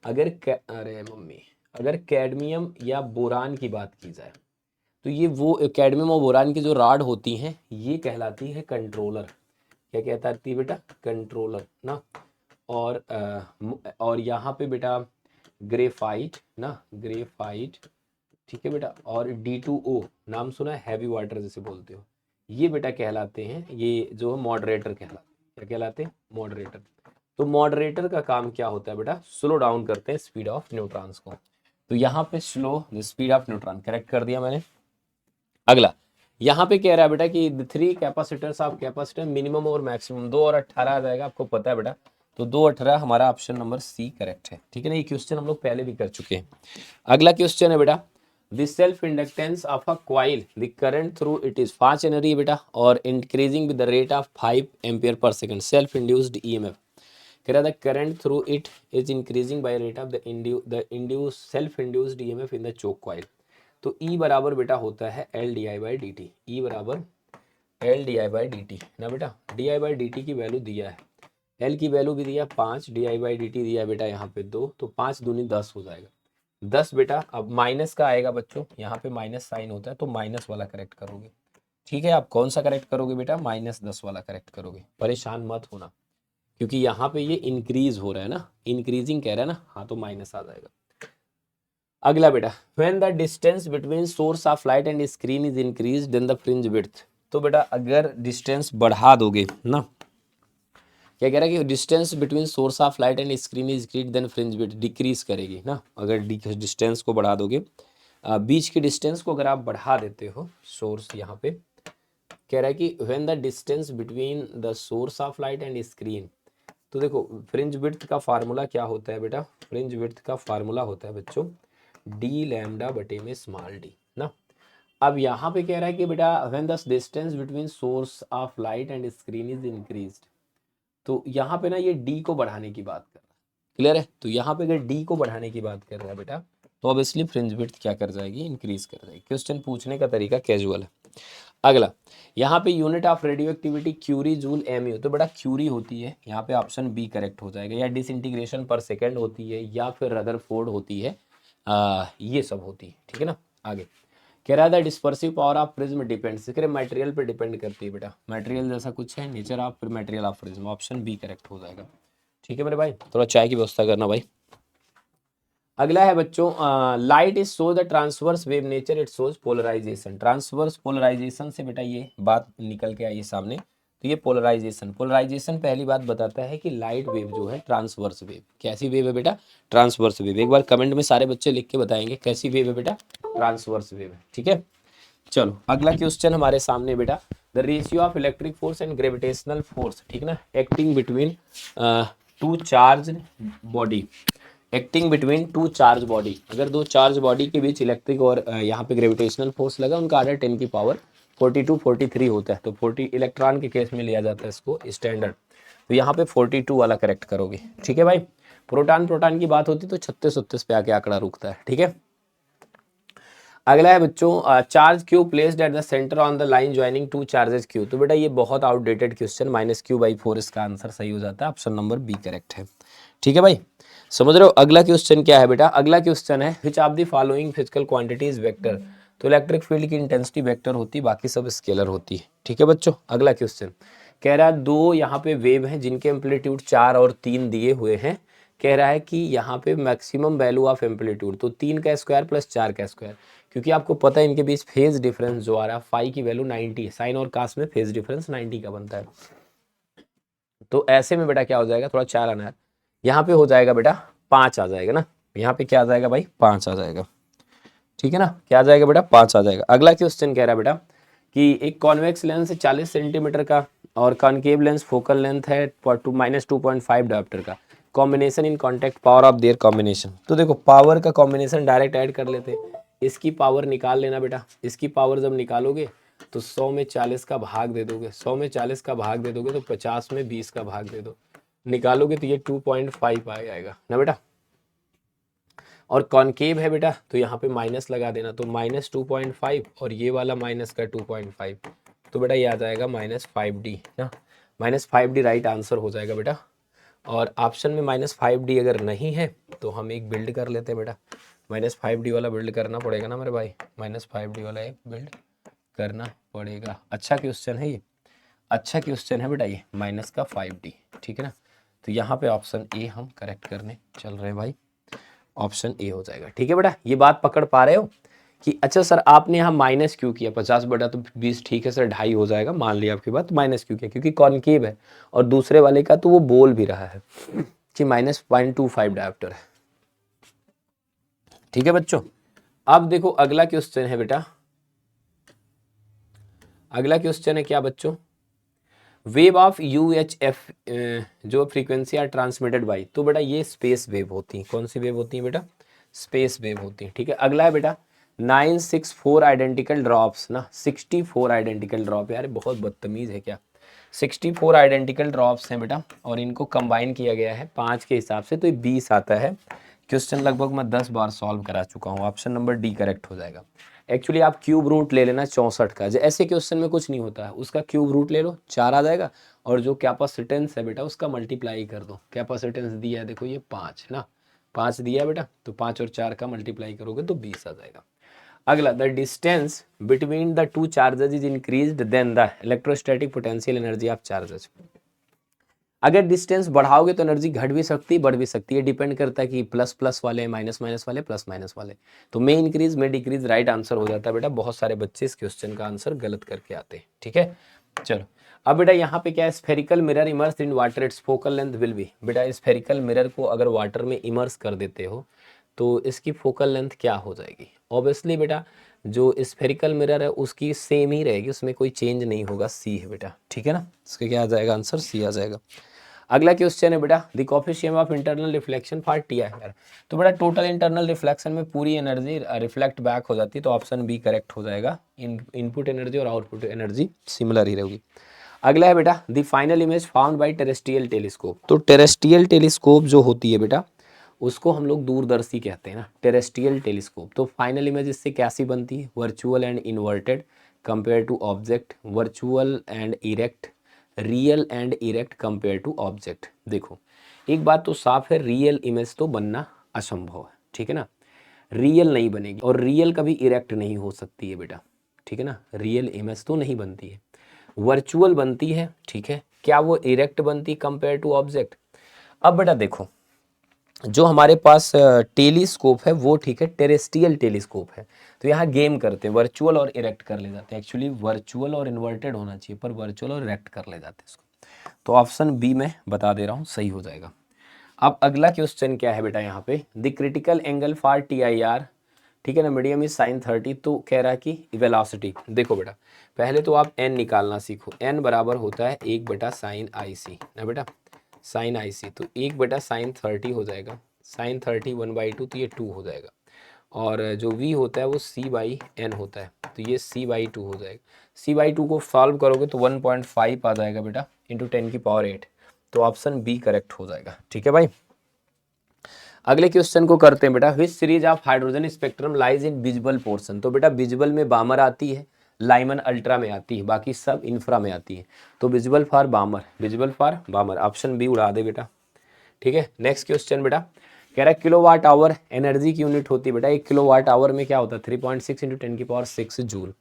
अरे मम्मी, अगर कैडमियम या बोरान की बात की जाए तो ये वो कैडमियम और बोरान की जो रॉड होती हैं ये कहलाती है कंट्रोलर। क्या कहलाती है बेटा? कंट्रोलर ना। और यहाँ पे बेटा ग्रेफाइट ना, ग्रेफाइट, ठीक है बेटा। और D2O नाम सुना है, हैवी वाटर जिसे बोलते हो, ये बेटा कहलाते हैं, ये जो मॉडरेटर कहलाते हैं। क्या कहलाते हैं? मॉडरेटर। तो मॉडरेटर का काम क्या होता है बेटा? स्लो डाउन करते हैं स्पीड ऑफ न्यूट्रॉन्स को। तो यहाँ पे slow the speed of neutron correct कर दिया मैंने। अगला यहाँ पे कह रहा है बेटा कि the three capacitors of capacitor minimum और मैक्सिमम, 2 और 18 आ जाएगा, आपको पता है बेटा। तो 2 18 हमारा ऑप्शन नंबर सी करेक्ट है, ठीक है ना। ये क्वेश्चन हम लोग पहले भी कर चुके हैं। अगला क्वेश्चन है बेटा, the self inductance of a coil, the current through it is 5 henry बेटा, और increasing with the rate of 5 ampere per second, self induced EMF. कह रहा था current through it is increasing by rate of the induce self induced EMF in the choke coil. तो E बराबर बेटा होता है LdI/dt। E बराबर LdI/dt ना बेटा। di/dt की वैल्यू दिया है, L की वैल्यू भी दिया 5, di/dt दिया है बेटा यहाँ पे 2, तो 5 दूनी 10 हो जाएगा। 10 बेटा, अब माइनस का आएगा बच्चों, यहाँ पे माइनस साइन होता है तो माइनस वाला करेक्ट करोगे, ठीक है। आप कौन सा करेक्ट करोगे बेटा? -10 वाला करेक्ट करोगे। परेशान मत होना, क्योंकि यहाँ पे ये इंक्रीज हो रहा है ना, इंक्रीजिंग कह रहा है ना, हाँ तो माइनस आ जाएगा। अगला बेटा, when the distance between source of light and screen is increase then the fringe width. तो बेटा अगर डिस्टेंस बढ़ा दोगे ना, क्या कह रहा है कि distance between source of light and screen is increase then fringe width decrease करेगी ना। अगर डिस्टेंस को बढ़ा दोगे, बीच की डिस्टेंस को अगर आप बढ़ा देते हो, सोर्स यहाँ पे कह रहा है कि when the distance between the source of light and screen, तो देखो फ्रिंज विड्थ का फार्मूला क्या होता है बेटा? फ्रिंज विड्थ का फार्मूला होता है बच्चों डी लैम्डा बटे में स्मॉल डी ना। अब यहाँ पे कह रहा है कि बेटा when the distance between source of light and screen is increased, तो यहाँ पे ना ये डी को बढ़ाने की बात कर रहा है, क्लियर है। तो यहाँ पे अगर डी को बढ़ाने की बात कर रहा है बेटा, तो ऑब्वियसली फ्रिंज विड्थ क्या कर जाएगी? इंक्रीज कर जाएगी। क्वेश्चन पूछने का तरीका कैजुअल है। अगला, यहाँ पे unit of radioactivity curie joule mu, तो बेटा क्यूरी होती है, यहाँ पे ऑप्शन बी करेक्ट हो जाएगा। या डिसइंटीग्रेशन पर सेकेंड होती है, या फिर रदरफोर्ड होती है, ये सब होती है, ठीक है ना। आगे कह रहा था dispersive power of prism depends, material पे डिपेंड करती है बेटा। मटेरियल जैसा कुछ है, nature of material of prism, option B correct हो जाएगा, ठीक है मेरे भाई। थोड़ा चाय की व्यवस्था करना भाई। अगला है बच्चों, light is show the transverse wave nature it shows polarisation. Transverse polarisation से बेटा ये बात निकल के आई सामने, तो ये पोलराइजेशन, पोलराइजेशन पहली बात बताता है कि लाइट वेव जो है ट्रांसवर्स वेव, कैसी वेव है बेटा? Transverse wave. एक बार कमेंट में सारे बच्चे लिख के बताएंगे कैसी वेव है बेटा? ट्रांसवर्स वेव है, ठीक है। चलो अगला क्वेश्चन हमारे सामने बेटा, the ratio of electric force and gravitational force, ठीक ना, acting between two charge body, acting between two charge body. अगर दो चार्ज बॉडी के बीच इलेक्ट्रिक और यहाँ पे ग्रेविटेशनल फोर्स लगा, उनका आर्डर 10 की पावर 42 43 होता है, तो 40 इलेक्ट्रॉन के केस में लिया जाता है इसको स्टैंडर्ड। तो यहाँ पे 42 वाला करेक्ट करोगे, ठीक है भाई। प्रोटॉन प्रोटॉन की बात होती तो 36 36 पे आके आंकड़ा रुकता है, ठीक है। अगला है बच्चों, charge Q placed at the centre on the line joining two charges Q. तो बेटा ये बहुत आउटडेटेड क्वेश्चन, -q/4 इसका आंसर सही हो जाता है, ऑप्शन नंबर बी करेक्ट है, ठीक है भाई। समझ रहे हो। अगला क्वेश्चन क्या है बेटा? अगला क्वेश्चन है विच of the following physical quantities vector. तो इलेक्ट्रिक फील्ड की इंटेंसिटी वेक्टर होती है, बाकी सब स्केलर होती है, ठीक है बच्चों। अगला क्वेश्चन कह रहा है दो यहाँ पे वेव हैं जिनके एम्पलीट्यूड 4 और 3 दिए हुए हैं। कह रहा है कि यहाँ पे मैक्सिमम वैल्यू ऑफ एम्पलीट्यूड, तो 3 का स्क्वायर प्लस 4 का स्क्वायर, क्योंकि आपको पता है इनके बीच फेज डिफरेंस जो आ रहा है, फाई की वैल्यू 90 है, साइन और कास में फेज डिफरेंस 90 का बनता है। तो ऐसे में बेटा क्या हो जाएगा? थोड़ा 4 आना है, यहाँ पे हो जाएगा बेटा 5 आ जाएगा ना। यहाँ पे क्या आ जाएगा भाई? 5 आ जाएगा, ठीक है ना। क्या आ जाएगा बेटा? 5 आ जाएगा। अगला क्वेश्चन कह रहा है बेटा कि एक कॉन्वेक्स लेंस है 40 सेंटीमीटर का, और कॉनकेव लेंस फोकल लेंथ है -2.5 डायोप्टर का, combination in contact power of their combination. तो देखो पावर का कॉम्बिनेशन डायरेक्ट ऐड कर लेते हैं, इसकी पावर निकाल लेना बेटा। इसकी पावर जब निकालोगे तो 100 में 40 का भाग दे दोगे, 100 में 40 का भाग दे दोगे तो 50 में 20 का भाग दे दो, निकालोगे तो ये 2.5 आ जाएगा ना बेटा। और कॉनकेव है बेटा तो यहाँ पे माइनस लगा देना, तो -2.5 और ये वाला माइनस का 2.5, तो बेटा ये आ जाएगा -5D ना। -5D राइट आंसर हो जाएगा बेटा। और ऑप्शन में -5D अगर नहीं है तो हम एक बिल्ड कर लेते हैं बेटा। -5D वाला बिल्ड करना पड़ेगा ना मेरे भाई, -5D वाला एक बिल्ड करना पड़ेगा। अच्छा क्वेश्चन है ये, अच्छा क्वेश्चन है बेटा ये, -5D, ठीक है ना। तो यहाँ पे ऑप्शन ए हम करेक्ट करने चल रहे हैं भाई, ऑप्शन ए हो जाएगा, ठीक है बेटा। ये बात पकड़ पा रहे हो कि अच्छा सर आपने यहाँ माइनस क्यों किया, 50 बटा तो 20, ठीक है सर 2.5 हो जाएगा, मान लिया आपकी बात, माइनस क्यों किया, क्योंकि कॉनकेव है और दूसरे वाले का तो वो बोल भी रहा है कि -0.25 डायोप्टर है, ठीक है बच्चों। अब देखो अगला क्वेश्चन है बेटा, अगला क्वेश्चन है क्या बच्चों, वेव ऑफ UHF जो फ्रीक्वेंसी आर ट्रांसमिटेड बाई, तो बेटा ये स्पेस वेव होती है। कौन सी वेव होती है बेटा, स्पेस वेव होती है, ठीक है। अगला है बेटा 964 आइडेंटिकल ड्रॉप्स ना, 64 आइडेंटिकल ड्रॉप, यार बहुत बदतमीज है क्या, 64 आइडेंटिकल ड्रॉप्स हैं बेटा और इनको कंबाइन किया गया है 5 के हिसाब से, तो ये 20 आता है। क्वेश्चन लगभग मैं 10 बार सॉल्व करा चुका हूँ, ऑप्शन नंबर डी करेक्ट हो जाएगा। एक्चुअली आप क्यूब रूट ले लेना 64 का, ऐसे क्वेश्चन में कुछ नहीं होता है, उसका क्यूब रूट ले लो 4 आ जाएगा, और जो कैपेसिटेंस है बेटा उसका मल्टीप्लाई कर दो। कैपेसिटेंस दिया है देखो ये 5 ना, 5 दिया है बेटा, तो 5 और 4 का मल्टीप्लाई करोगे तो 20 आ जाएगा। अगला, the distance between the two charges is increased then the electrostatic potential energy of charges. अगर डिस्टेंस बढ़ाओगे तो एनर्जी घट भी सकती है, बढ़ भी सकती है, डिपेंड करता है कि प्लस प्लस वाले, माइनस माइनस वाले, प्लस माइनस वाले। तो मे इंक्रीज मे डिक्रीज राइट आंसर हो जाता है बेटा। बहुत सारे बच्चे इस क्वेश्चन का आंसर गलत करके आते हैं, ठीक है। चलो अब बेटा यहाँ पे क्या है, spherical mirror immerse in water, it's focal length will be, बेटा स्फेरिकल मिरर को अगर वाटर में इमर्स कर देते हो तो इसकी फोकल लेंथ क्या हो जाएगी। ऑब्वियसली बेटा जो स्फेरिकल मिरर है उसकी सेम ही रहेगी, उसमें कोई चेंज नहीं होगा, सी है बेटा, ठीक है ना। इसका क्या आ जाएगा आंसर, सी आ जाएगा। अगला क्वेश्चन है बेटा, the coefficient of internal reflection for TIR, तो बेटा टोटल इंटरनल रिफ्लेक्शन में पूरी एनर्जी रिफ्लेक्ट बैक हो जाती है, तो ऑप्शन बी करेक्ट हो जाएगा। इनपुट एनर्जी और आउटपुट एनर्जी सिमिलर ही रहेगी। अगला है बेटा, the final image found by terrestrial telescope, तो टेरेस्ट्रियल टेलीस्कोप जो होती है बेटा उसको हम लोग दूरदर्शी कहते हैं ना, टेरेस्ट्रियल टेलीस्कोप। तो फाइनल इमेज इससे कैसी बनती है, virtual and inverted compare to object, virtual and erect, real and erect compare to object. देखो एक बात तो साफ है, रियल इमेज तो बनना असंभव है, ठीक है ना, रियल नहीं बनेगी, और रियल कभी इरेक्ट नहीं हो सकती है बेटा, ठीक है ना, रियल इमेज तो नहीं बनती है, वर्चुअल बनती है, ठीक है। क्या वो इरेक्ट बनती कंपेयर टू ऑब्जेक्ट। अब बेटा देखो जो हमारे पास टेलीस्कोप है वो ठीक है टेरेस्ट्रियल टेलीस्कोप है, तो यहाँ गेम करते हैं, वर्चुअल और इरेक्ट कर ले जाते हैं। एक्चुअली वर्चुअल और इन्वर्टेड होना चाहिए पर वर्चुअल और इरेक्ट कर ले जाते हैं इसको, तो ऑप्शन बी में बता दे रहा हूँ सही हो जाएगा। अब अगला क्वेश्चन क्या है बेटा, यहाँ पे the critical angle for TIR, ठीक है ना, मीडियम इज sin 30, तो कह रहा है कि वेलोसिटी। देखो बेटा पहले तो आप n निकालना सीखो, n बराबर होता है 1/sin IC ना बेटा, sin IC, तो 1/sin 30 हो जाएगा, sin 30 1/2 तो ये 2 हो जाएगा, और जो v होता है वो c/n होता है, तो ये c/2 हो जाएगा। c/2 को सॉल्व करोगे तो 1.5 आ जाएगा बेटा इंटू 10⁸, तो ऑप्शन बी करेक्ट हो जाएगा, ठीक है भाई। अगले क्वेश्चन को करते हैं बेटा, which series of hydrogen spectrum lies in visible portion, तो बेटा विजिबल में बामर आती है, लाइमन अल्ट्रा में आती है, बाकी सब इंफ्रा में आती है, तो visible for Balmer, visible for Balmer, option B उड़ा दे बेटा, ठीक है। नेक्स्ट क्वेश्चन बेटा कह रहा है किलोवाट आवर एनर्जी की यूनिट होती है बेटा, 1 किलोवाट आवर में क्या होता है 3.6 × 10⁶ जूल,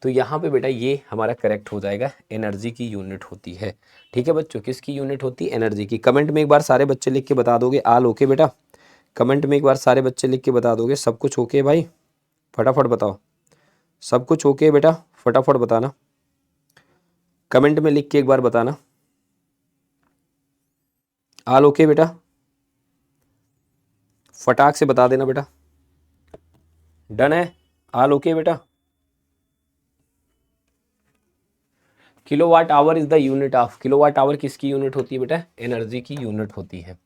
तो यहाँ पे बेटा ये हमारा करेक्ट हो जाएगा, एनर्जी की यूनिट होती है, ठीक है बच्चों। किसकी यूनिट होती है, एनर्जी की। कमेंट में एक बार सारे बच्चे लिख के बता दोगे, आल ओके बेटा, कमेंट में एक बार सारे बच्चे लिख के बता दोगे, सब कुछ ओके भाई, फटाफट बताओ, सब कुछ ओके बेटा, फटाफट बताना, कमेंट में लिख के एक बार बताना, आल ओके बेटा, फटाक से बता देना बेटा, डन है, आल ओके बेटा। Kilowatt hour is the unit of, kilowatt hour किसकी यूनिट होती है बेटा, एनर्जी की यूनिट होती है,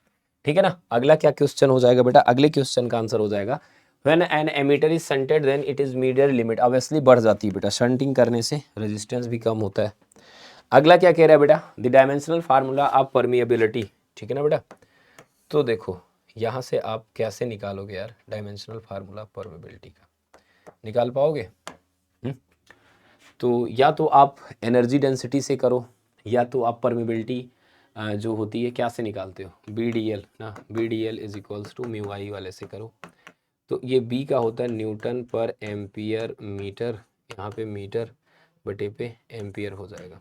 ठीक है ना। अगला क्या क्वेश्चन हो जाएगा बेटा, अगले क्वेश्चन का आंसर हो जाएगा when an ammeter is shunted then it is media limit, obviously बढ़ जाती है बेटा, शंटिंग करने से रेजिस्टेंस भी कम होता है। अगला क्या कह रहा है बेटा, the dimensional formula of permeability, ठीक है ना बेटा। तो देखो यहाँ से आप कैसे निकालोगे यार डायमेंशनल फार्मूला परमिएबिलिटी का, निकाल पाओगे? तो या तो आप एनर्जी डेंसिटी से करो, या तो आप परमिबिलिटी जो होती है क्या से निकालते हो, बी डी एल ना, B D L is equals to mu I वाले से करो। तो ये बी का होता है न्यूटन पर एम्पियर मीटर, यहाँ पे मीटर बटे पे एम्पियर हो जाएगा।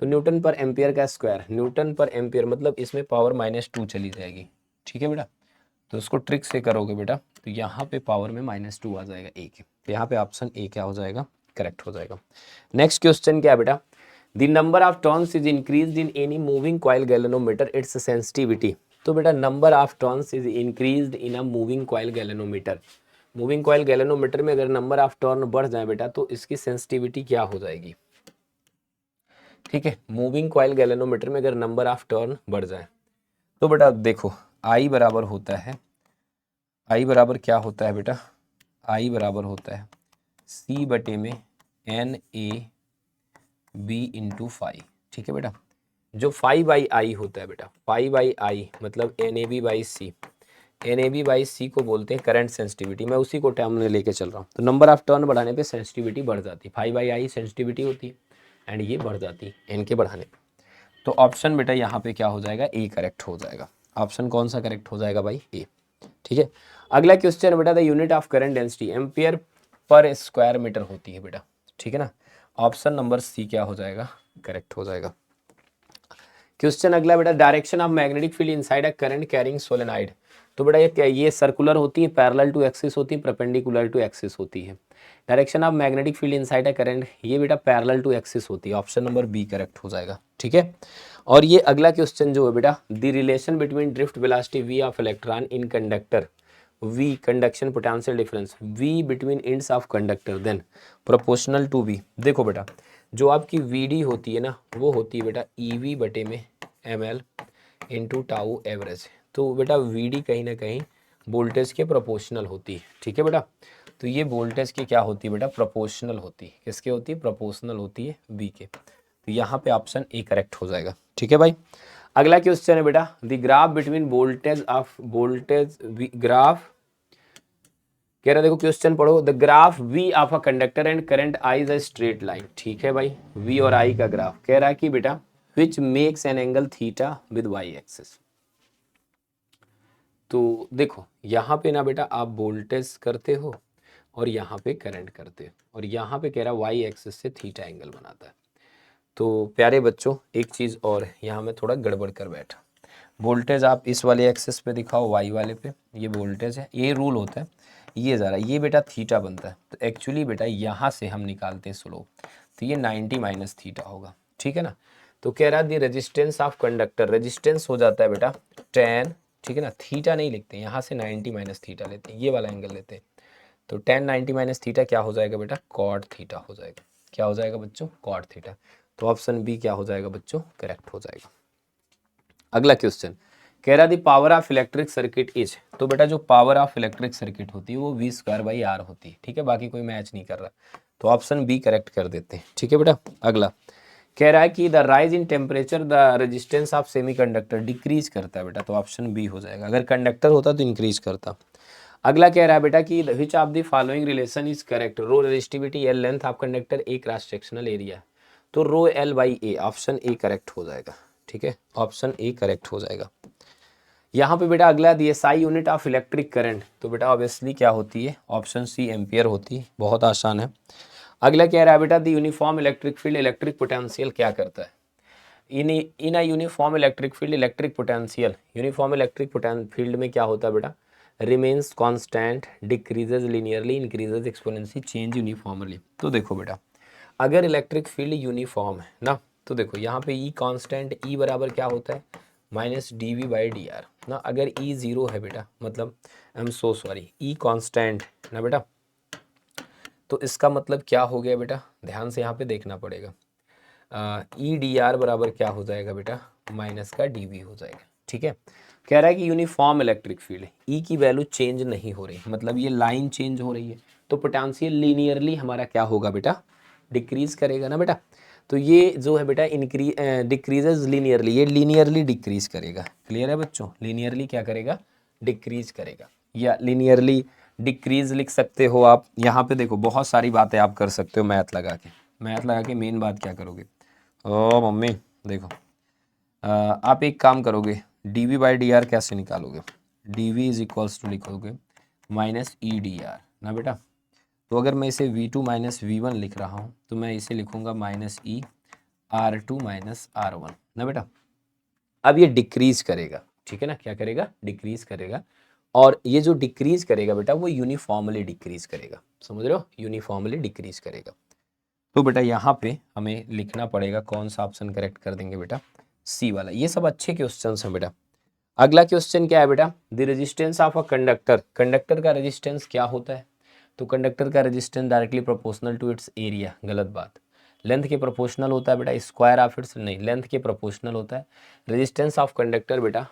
तो न्यूटन पर एम्पियर का स्क्वायर, न्यूटन पर एम्पियर मतलब इसमें पावर -2 चली जाएगी, ठीक है बेटा। तो उसको ट्रिक से करोगे बेटा तो यहाँ पे पावर में -2 आ जाएगा ए के, तो यहाँ पे ऑप्शन ए क्या हो जाएगा, करेक्ट हो जाएगा। नेक्स्ट क्वेश्चन क्या है बेटा, the number of turns is increased in any moving coil galvanometer it's sensitivity. तो बेटा number of turns is increased in a moving coil galvanometer, moving coil galvanometer में अगर नंबर ऑफ टर्न बढ़ जाए बेटा तो इसकी सेंसिटिविटी क्या हो जाएगी, ठीक है। मूविंग कॉइल गैल्वेनोमीटर में अगर नंबर ऑफ टर्न बढ़ जाए तो बेटा देखो आई बराबर होता है, आई बराबर क्या होता है बेटा, आई बराबर होता है सी बटे में n A B into five, ठीक है बेटा। जो 5/I होता है बेटा, 5/I मतलब N A B by C, N A B by C को बोलते हैं करंट सेंसिटिविटी, मैं उसी को टर्म में लेके चल रहा हूँ। तो नंबर ऑफ टर्न बढ़ाने पे सेंसिटिविटी बढ़ जाती है, 5/I सेंसिटिविटी होती है एंड ये बढ़ जाती है एन के बढ़ाने पे। तो ऑप्शन बेटा यहाँ पे क्या हो जाएगा, ए करेक्ट हो जाएगा। ऑप्शन कौन सा करेक्ट हो जाएगा भाई, ए, ठीक है। अगला क्वेश्चन बेटा, the unit of current density ampere per square metre होती है बेटा, ठीक है ना। ऑप्शन नंबर सी क्या हो जाएगा, करेक्ट हो जाएगा। क्वेश्चन अगला बेटा, direction of magnetic field inside a current carrying solenoid. तो बेटा ये सर्कुलर होती है, पैरेलल टू एक्सिस होती है, परपेंडिकुलर टू एक्सिस होती है। Direction of magnetic field inside a current, ये बेटा पैरेलल टू एक्सिस होती है, ऑप्शन नंबर बी करेक्ट हो जाएगा, ठीक है। और ये अगला क्वेश्चन जो है बेटा, the relation between drift velocity v of electron in conductor, V conduction potential difference, V between ends of conductor then proportional to V। देखो बेटा जो आपकी VD होती है ना वो होती है बेटा EV बटे में ML इंटू टाउ एवरेज। तो बेटा VD कहीं ना कहीं वोल्टेज के प्रोपोर्शनल होती है, ठीक है बेटा। तो ये वोल्टेज की क्या होती है बेटा, प्रोपोर्शनल होती है, किसके होती है, प्रोपोर्शनल होती है V के। तो यहाँ पे ऑप्शन ए करेक्ट हो जाएगा, ठीक है भाई। अगला क्वेश्चन है बेटा, the graph between voltage of voltage graph, कह रहा देखो क्वेश्चन पढ़ो, the graph V of a conductor and current I is a straight line, ठीक है भाई। वी और आई का ग्राफ कह रहा है कि बेटा which makes an angle theta with Y axis. तो देखो यहाँ पे ना बेटा आप वोल्टेज करते हो और यहाँ पे करंट करते हो, और यहाँ पे कह रहा वाई एक्सिस से थीटा एंगल बनाता है। तो प्यारे बच्चों एक चीज़ और, यहाँ मैं थोड़ा गड़बड़ कर बैठा, वोल्टेज आप इस वाले एक्सिस पे दिखाओ, वाई वाले पे, ये वोल्टेज है, ये रूल होता है, ये ज़रा ये बेटा थीटा बनता है। तो एक्चुअली बेटा यहाँ से हम निकालते हैं स्लोप, तो ये 90 माइनस थीटा होगा, ठीक है ना। तो कह रहा दी रेजिस्टेंस ऑफ कंडक्टर, रेजिस्टेंस हो जाता है बेटा 10, ठीक है ना, थीटा नहीं लिखते यहाँ से 90 माइनस थीटा लेते हैं, ये वाला एंगल लेते हैं। तो 10 90 माइनस थीटा क्या हो जाएगा बेटा, कॉट थीटा हो जाएगा। क्या हो जाएगा बच्चों, कॉट थीटा। तो ऑप्शन बी क्या हो जाएगा बच्चों, करेक्ट हो जाएगा। अगला क्वेश्चन कह रहा the power of electric circuit is, तो बेटा जो पावर ऑफ इलेक्ट्रिक सर्किट होती है वो V²/R होती है, ठीक है, बाकी कोई मैच नहीं कर रहा। तो ऑप्शन बी करेक्ट कर देते हैं, ठीक है बेटा। अगला कह रहा है कि the rise in temperature the resistance of semiconductor decrease करता है बेटा, तो ऑप्शन बी हो जाएगा, अगर कंडक्टर होता तो इंक्रीज करता। अगला कह रहा है बेटा कि which of the following relation is correct, rho resistivity L length of conductor A cross sectional area, तो rho L by A, option A correct हो जाएगा, ठीक है, ऑप्शन ए करेक्ट हो जाएगा। यहाँ पे बेटा अगला दिए SI unit of electric current, तो बेटा ऑब्वियसली क्या होती है, ऑप्शन सी एम्पियर होती है, बहुत आसान है। अगला कह रहा है बेटा the uniform electric field electric potential क्या करता है, in a uniform electric field electric potential, uniform electric field में क्या होता है बेटा, remains constant, decreases linearly, increases exponentially, change uniformly. तो देखो बेटा अगर इलेक्ट्रिक फील्ड यूनिफॉर्म है ना, तो देखो यहाँ पे ई कांस्टेंट, ई बराबर क्या होता है -dV/dr ना। अगर ई जीरो है बेटा, मतलब I am so sorry, E constant ना बेटा, तो इसका मतलब क्या हो गया बेटा, ध्यान से यहाँ पे देखना पड़ेगा। ई डी आर बराबर क्या हो जाएगा बेटा, माइनस का dV हो जाएगा, ठीक है। कह रहा है कि यूनिफॉर्म इलेक्ट्रिक फील्ड, ई की वैल्यू चेंज नहीं हो रही, मतलब ये लाइन चेंज हो रही है, तो पोटेंशियल लीनियरली हमारा क्या होगा बेटा, डिक्रीज करेगा ना बेटा। तो ये जो है बेटा डिक्रीजेज लीनियरली, ये लीनियरली डिक्रीज करेगा। क्लियर है बच्चों, लीनियरली क्या करेगा, डिक्रीज करेगा, या लीनियरली डिक्रीज लिख सकते हो आप। यहाँ पे देखो बहुत सारी बातें आप कर सकते हो मैथ लगा के। मैथ लगा के मेन बात क्या करोगे, ओ मम्मी देखो, आप एक काम करोगे, D V by D R कैसे निकालोगे, D V is equals to लिखोगे माइनस ई डी आर ना बेटा। तो अगर मैं इसे V2 माइनस V1 लिख रहा हूँ तो मैं इसे लिखूंगा माइनस ई R2 माइनस R1 ना बेटा। अब ये डिक्रीज करेगा, ठीक है ना, क्या करेगा, डिक्रीज करेगा। और ये जो डिक्रीज करेगा बेटा वो यूनिफॉर्मली डिक्रीज करेगा, समझ रहे हो, यूनिफॉर्मली डिक्रीज करेगा। तो बेटा यहाँ पे हमें लिखना पड़ेगा, कौन सा ऑप्शन करेक्ट कर देंगे बेटा, सी वाला। ये सब अच्छे क्वेश्चंस हैं बेटा। अगला क्वेश्चन क्या है बेटा, the resistance of a conductor, conductor का रेजिस्टेंस क्या होता है। तो कंडक्टर का resistance directly proportional to its area, गलत बात। लेंथ के प्रोपोर्शनल होता है बेटा, स्क्वायर ऑफ इट्स नहीं, लेंथ के प्रोपोर्शनल होता है। रेजिस्टेंस ऑफ कंडक्टर बेटा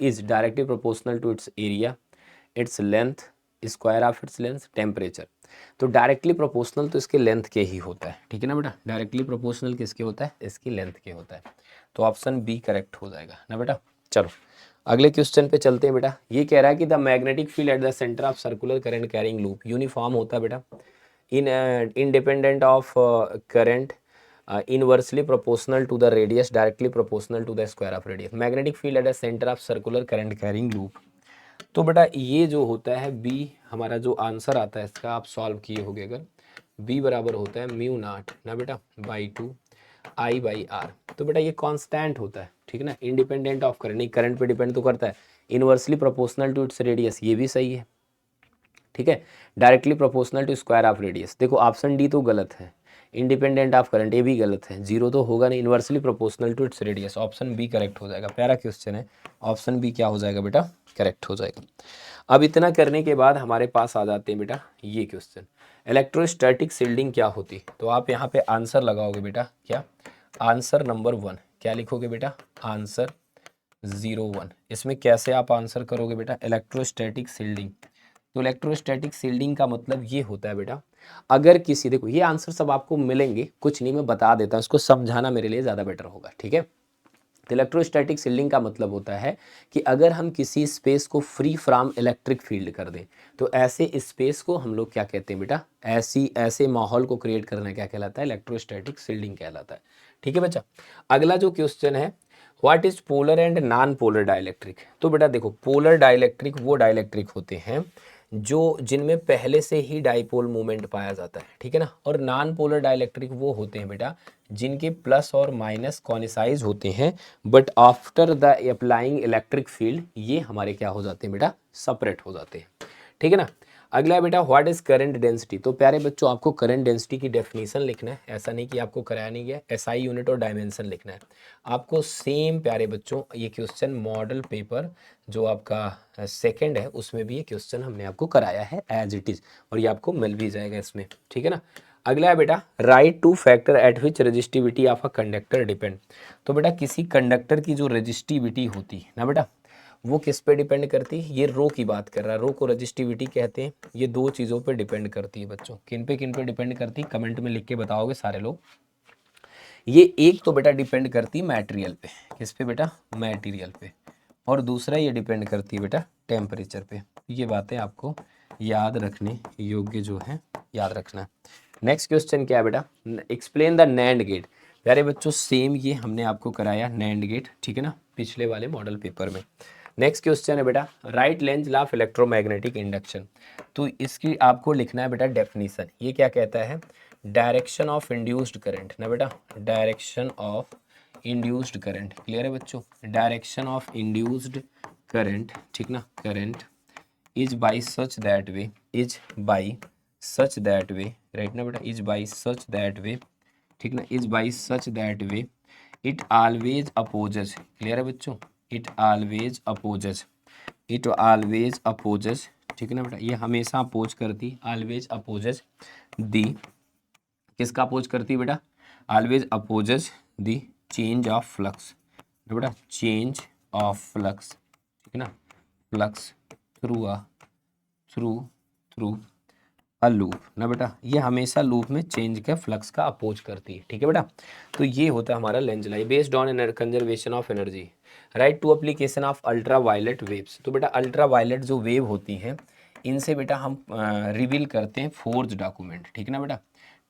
is directly proportional to its area, its length, square of its length, temperature. तो डायरेक्टली प्रोपोर्शनल तो इसके लेंथ के ही होता है, ठीक है ना बेटा, डायरेक्टली प्रोपोर्शनल किसके होता है, इसकी लेंथ के होता है। तो ऑप्शन बी करेक्ट हो जाएगा ना बेटा। चलो अगले क्वेश्चन पे चलते हैं बेटा। ये कह रहा है कि the magnetic field at the centre of circular current carrying loop uniform होता है बेटा, independent of current, inversely proportional to the radius, directly proportional to the square of radius, magnetic field at the center of circular current carrying loop। तो बेटा ये जो होता है B, हमारा जो आंसर आता है इसका, आप सॉल्व किए होगे अगर, बी बराबर होता है म्यू नॉट ना बेटा बाई 2 आई बाई आर। तो बेटा ये कांस्टेंट होता है, ठीक है ना, इंडिपेंडेंट ऑफ करंट, नहीं करंट पे डिपेंड तो करता है, inversely proportional to its radius, ये भी सही है, ठीक है, directly proportional to square of radius. देखो ऑप्शन डी तो गलत है, इंडिपेंडेंट ऑफ करंट ये भी गलत है, जीरो तो होगा नहीं, inversely proportional to its radius, option B correct हो जाएगा। प्यारा क्वेश्चन है, ऑप्शन बी क्या हो जाएगा बेटा, करेक्ट हो जाएगा। अब इतना करने के बाद हमारे पास आ जाते हैं बेटा ये क्वेश्चन, इलेक्ट्रोस्टैटिक शील्डिंग क्या होती। तो आप यहाँ पे आंसर लगाओगे बेटा, क्या आंसर नंबर 1 क्या लिखोगे बेटा, आंसर 01। इसमें कैसे आप आंसर करोगे बेटा, इलेक्ट्रोस्टैटिक शील्डिंग। तो इलेक्ट्रोस्टैटिक शील्डिंग का मतलब ये होता है बेटा, अगर किसी, देखो ये आंसर सब आपको मिलेंगे, कुछ नहीं मैं बता देता हूँ, इसको समझाना मेरे लिए ज़्यादा बेटर होगा, ठीक है। तो इलेक्ट्रोस्टैटिक शील्डिंग का मतलब होता है कि अगर हम किसी स्पेस को फ्री फ्रॉम इलेक्ट्रिक फील्ड कर दें, तो ऐसे स्पेस को हम लोग क्या कहते हैं बेटा, ऐसे माहौल को क्रिएट करना क्या कहलाता है, इलेक्ट्रोस्टैटिक शील्डिंग कहलाता है, ठीक है बच्चा। अगला जो क्वेश्चन है, what is polar and non polar dielectric. तो बेटा देखो पोलर डाइलेक्ट्रिक वो डाइलेक्ट्रिक होते हैं जो जिनमें पहले से ही डाइपोल मोमेंट पाया जाता है, ठीक है ना। और नॉन पोलर डाइलेक्ट्रिक वो होते हैं बेटा जिनके प्लस और माइनस कॉनिसाइज होते हैं, but after the applying electric field ये हमारे क्या हो जाते हैं बेटा, सेपरेट हो जाते हैं, ठीक है ना। अगला है बेटा व्हाट इज करंट डेंसिटी। तो प्यारे बच्चों आपको करंट डेंसिटी की डेफिनेशन लिखना है, ऐसा नहीं कि आपको कराया नहीं गया, एसआई यूनिट और डायमेंशन लिखना है आपको सेम। प्यारे बच्चों ये क्वेश्चन मॉडल पेपर जो आपका सेकंड है उसमें भी ये क्वेश्चन हमने आपको कराया है एज इट इज, और ये आपको मिल भी जाएगा इसमें, ठीक है ना। अगला है बेटा right two factor eight which resistivity of a conductor depend. तो बेटा किसी कंडक्टर की जो रजिस्टिविटी होती है ना बेटा, वो किस पे डिपेंड करती है, ये रो की बात कर रहा है, रो को रजिस्टिविटी कहते हैं। ये दो चीज़ों पे डिपेंड करती है बच्चों, किन पे डिपेंड करती है, कमेंट में लिख के बताओगे सारे लोग। ये एक तो बेटा डिपेंड करती है मटेरियल पे, किस पे बेटा, मटेरियल पे, और दूसरा ये डिपेंड करती है बेटा टेम्परेचर पे। ये बातें आपको याद रखने योग्य जो है, याद रखना है। नेक्स्ट क्वेश्चन क्या है बेटा, एक्सप्लेन द नैंड गेट। प्यारे बच्चों सेम ये हमने आपको कराया नैंड गेट, ठीक है ना, पिछले वाले मॉडल पेपर में। नेक्स्ट क्वेश्चन है बेटा right Lenz law of electromagnetic induction. तो इसकी आपको लिखना है बेटा डेफिनेशन। ये क्या कहता है, डायरेक्शन ऑफ इंड्यूस्ड करंट ना बेटा, direction of induced current, clear है बच्चों, डायरेक्शन ऑफ इंड्यूस्ड करंट, ठीक ना, current is by such that way, is by such that way, right ना बेटा, is by such that way, ठीक ना, is by such that way it always opposes, clear है बच्चों, it always opposes, it always opposes, ठीक है ना बेटा, ये हमेशा अपोज करती, ऑलवेज अपोजेस दी, किसका अपोज करती है बेटा, always opposes the change of flux बेटा, चेंज ऑफ फ्लक्स, ठीक है ना, फ्लक्स थ्रू अ लूप ना बेटा, ये हमेशा लूप में चेंज का फ्लक्स का अपोज करती है, ठीक है बेटा। तो ये होता है हमारा Lenz law based on conservation of energy, right to application of ultra violet waves. तो बेटा अल्ट्रा वायलेट जो वेव होती हैं इनसे बेटा हम रिवील करते हैं फोर्ज डॉक्यूमेंट, ठीक है ना बेटा।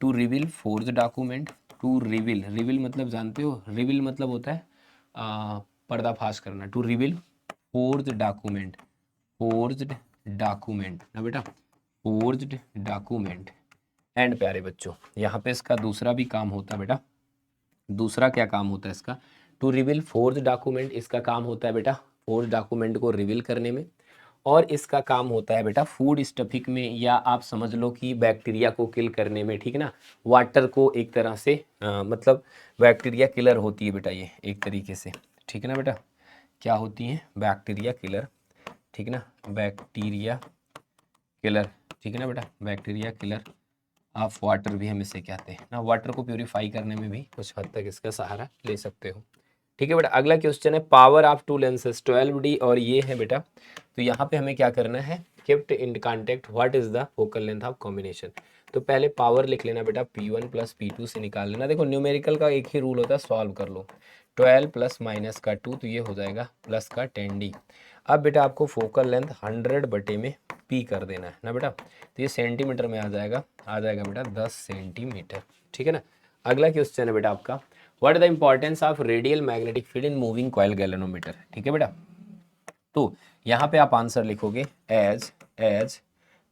To reveal forge document, to reveal मतलब जानते हो, रिवील मतलब होता है पर्दाफाश करना। टू रिवील फोर्ज डॉक्यूमेंट ना बेटा, फोर्ज्ड डॉक्यूमेंट। एंड प्यारे बच्चों यहाँ पे इसका दूसरा भी काम होता है बेटा, दूसरा क्या काम होता है इसका, टू रिवील फोर्ज डॉक्यूमेंट, इसका काम होता है बेटा फोर्ज डॉक्यूमेंट को रिवील करने में। और इसका काम होता है बेटा फूड स्टफिंग में, या आप समझ लो कि बैक्टीरिया को किल करने में, ठीक है ना। वाटर को एक तरह से मतलब बैक्टीरिया किलर होती है बेटा ये एक तरीके से, ठीक है ना बेटा, क्या होती है, बैक्टीरिया किलर, ठीक है ना, बैक्टीरिया किलर, ठीक है ना बेटा, बैक्टीरिया किलर ऑफ वाटर भी हम इसे कहते हैं ना। वाटर को प्यूरिफाई करने में भी कुछ हद तक इसका सहारा ले सकते हो, ठीक है बेटा। अगला क्वेश्चन है power of to lenses 12D और ये है बेटा। तो यहाँ पे हमें क्या करना है, kept in contact what is the focal length of combination. तो पहले पावर लिख लेना बेटा, P1 प्लस P2 से निकाल लेना। देखो न्यूमेरिकल का एक ही रूल होता है, सॉल्व कर लो। 12 प्लस माइनस का 2 तो ये हो जाएगा प्लस का 10D। अब बेटा आपको फोकल लेंथ 100 बटे में P कर देना है ना बेटा। तो ये सेंटीमीटर में आ जाएगा बेटा 10 सेंटीमीटर, ठीक है ना। अगला क्वेश्चन है बेटा आपका, what is the importance of radial magnetic field in moving coil galvanometer, ठीक है बेटा। तो यहाँ पे आप आंसर लिखोगे एज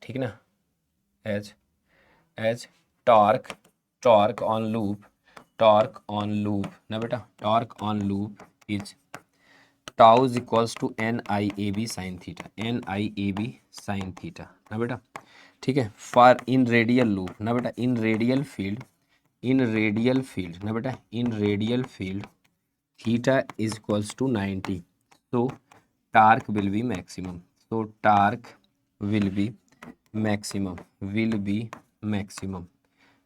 ठीक है ना, एज टॉर्क ऑन लूप ना बेटा, torque on loop is tau is equals to NIAB sine theta ना बेटा, ठीक है। फॉर इन रेडियल लूप ना बेटा, इन रेडियल फील्ड ना बेटा, in radial field theta is equals to 90, तो टार्क विल बी मैक्सिमम,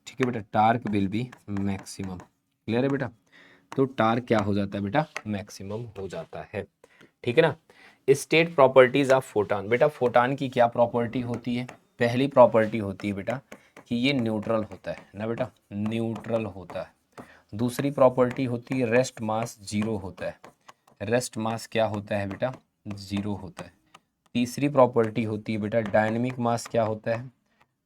ठीक है बेटा, torque will be maximum, clear है बेटा। तो टार्क क्या हो जाता है बेटा, मैक्सिमम हो जाता है, ठीक है ना। स्टेट प्रॉपर्टीज ऑफ फोटॉन, बेटा फोटॉन की क्या प्रॉपर्टी होती है, पहली प्रॉपर्टी होती है बेटा कि ये न्यूट्रल होता है ना बेटा, न्यूट्रल होता है। दूसरी प्रॉपर्टी होती है रेस्ट मास जीरो होता है, रेस्ट मास क्या होता है बेटा, जीरो होता है। तीसरी प्रॉपर्टी होती है बेटा डायनेमिक मास क्या होता है,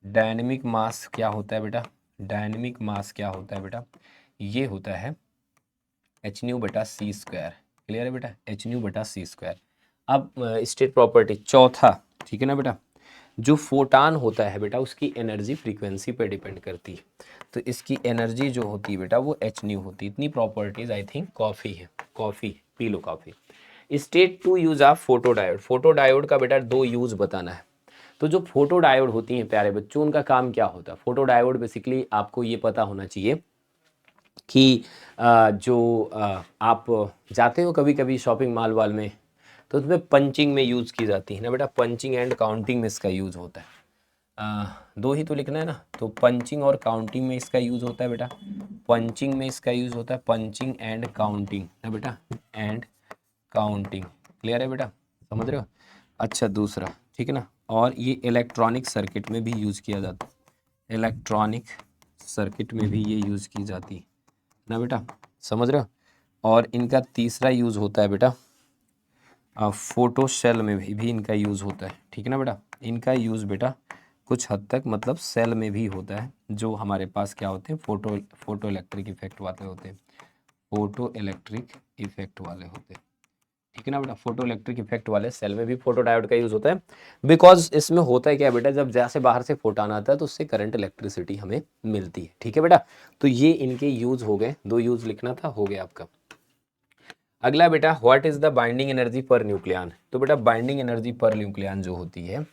डायनेमिक मास क्या होता है बेटा, डायनेमिक मास क्या होता है बेटा, ये होता है एच न्यू बटा सी स्क्वायर, क्लियर है बेटा, एच न्यू बटा सी स्क्वायर। अब स्टेट प्रॉपर्टी चौथा, ठीक है ना बेटा, जो फोटान होता है बेटा उसकी एनर्जी फ्रीक्वेंसी पे डिपेंड करती है, तो इसकी एनर्जी जो होती है बेटा वो एच न्यू होती है। इतनी प्रॉपर्टीज आई थिंक कॉफ़ी है, कॉफ़ी पी लो coffee. State to use of photodiode, photodiode का बेटा दो यूज बताना है। तो जो फोटोडायोड होती हैं प्यारे बच्चों उनका काम क्या होता है, फोटोडायोड बेसिकली आपको ये पता होना चाहिए कि आप जाते हो कभी कभी शॉपिंग मॉल वाल में, तो उसमें पंचिंग में यूज़ की जाती है ना बेटा, पंचिंग एंड काउंटिंग में इसका यूज़ होता है। दो ही तो लिखना है ना, तो पंचिंग और काउंटिंग में इसका यूज़ होता है बेटा, पंचिंग में इसका यूज़ होता है, पंचिंग एंड काउंटिंग ना बेटा, एंड काउंटिंग, क्लियर है बेटा, समझ रहे हो। अच्छा दूसरा, ठीक है ना, और ये इलेक्ट्रॉनिक सर्किट में भी यूज़ किया जाता है, इलेक्ट्रॉनिक सर्किट में भी ये यूज़ की जाती है ना बेटा, समझ रहे हो। और इनका तीसरा यूज़ होता है बेटा फोटो सेल में भी इनका यूज़ होता है, ठीक है ना बेटा। इनका यूज़ बेटा कुछ हद तक मतलब सेल में भी होता है, जो हमारे पास क्या होते हैं फोटो इलेक्ट्रिक इफेक्ट वाले होते हैं, फोटो इलेक्ट्रिक इफेक्ट वाले होते हैं, ठीक है ना बेटा। फोटो इलेक्ट्रिक इफेक्ट वाले सेल में भी फोटो डायोड का यूज़ होता है, बिकॉज इसमें होता है क्या बेटा, जब जैसे बाहर से फोटोन आता है तो उससे करंट इलेक्ट्रिसिटी हमें मिलती है, ठीक है बेटा। तो ये इनके यूज़ हो गए, दो यूज़ लिखना था, हो गया आपका। अगला बेटा what is the binding energy per nucleon, तो बेटा बाइंडिंग एनर्जी पर न्यूक्लियन जो होती है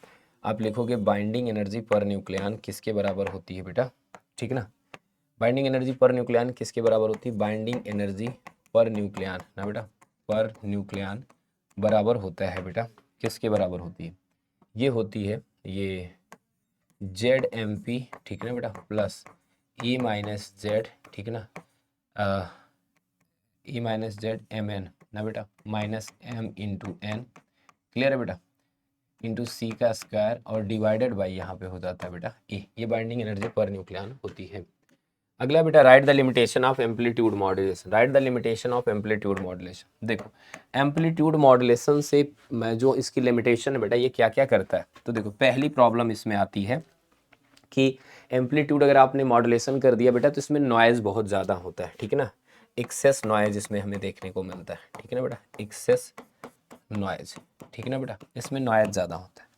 आप लिखोगे बाइंडिंग एनर्जी पर न्यूक्लियन किसके बराबर होती है बेटा, ठीक है ना। बाइंडिंग एनर्जी पर न्यूक्लियन किसके बराबर होती है, बाइंडिंग एनर्जी पर न्यूक्लियन ना बेटा, पर न्यूक्लियन बराबर होता है बेटा, किसके बराबर होती है, ये होती है ये ZMP, ठीक है ना बेटा, प्लस E माइनस जेड, ठीक है ना, E माइनस जेड MN ना बेटा, minus M into N, clear है बेटा, इंटू सी का स्क्वायर और डिवाइडेड बाई यहाँ पे हो जाता है बेटा ए, ये बाइंडिंग एनर्जी पर न्यूक्लियन होती है। अगला बेटा, write the limitation of amplitude modulation, right the limitation of amplitude modulation. देखो एम्पलीट्यूड मॉड्यूलेशन से मैं जो इसकी लिमिटेशन है बेटा, ये क्या क्या करता है, तो देखो पहली प्रॉब्लम इसमें आती है कि एम्पलीट्यूड अगर आपने मॉड्यूलेशन कर दिया बेटा तो इसमें नॉइज़ बहुत ज़्यादा होता है, ठीक है ना, एक्सेस नॉइज़ इसमें हमें देखने को मिलता है, ठीक है ना बेटा, एक्सेस नॉइज़, ठीक है ना बेटा, इसमें नॉइज़ ज़्यादा होता है।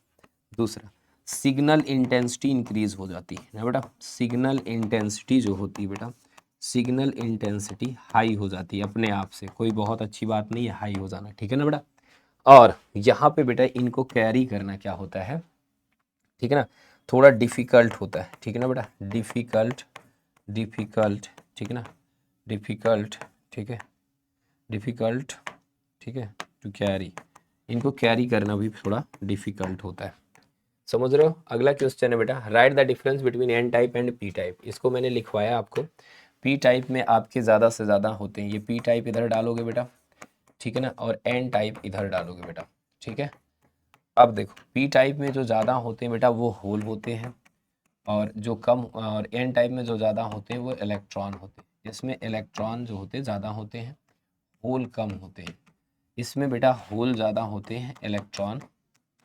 दूसरा, सिग्नल इंटेंसिटी इंक्रीज हो जाती है ना बेटा, सिग्नल इंटेंसिटी जो होती है बेटा, सिग्नल इंटेंसिटी हाई हो जाती है अपने आप से, कोई बहुत अच्छी बात नहीं है हाई हो जाना, ठीक है ना बेटा। और यहाँ पे बेटा इनको कैरी करना क्या होता है, ठीक है ना, थोड़ा डिफ़िकल्ट होता है, ठीक है ना बेटा, डिफ़िकल्ट, डिफ़िकल्ट, ठीक है ना, डिफ़िकल्ट, ठीक है, डिफ़िकल्ट, ठीक है, टू कैरी, इनको कैरी करना भी थोड़ा डिफ़िकल्ट होता है, समझ रहे हो। अगला क्वेश्चन है बेटा, write the difference between N type and P type. इसको मैंने लिखवाया आपको, पी टाइप में आपके ज़्यादा से ज़्यादा होते हैं, ये पी टाइप इधर डालोगे बेटा, ठीक है ना, और एन टाइप इधर डालोगे बेटा, ठीक है। अब देखो पी टाइप में जो ज़्यादा होते हैं बेटा वो होल होते हैं, और जो कम, और एन टाइप में जो ज़्यादा होते हैं वो इलेक्ट्रॉन होते हैं। इसमें इलेक्ट्रॉन जो होते हैं ज़्यादा होते हैं, होल कम होते हैं। इसमें बेटा होल ज़्यादा होते हैं, इलेक्ट्रॉन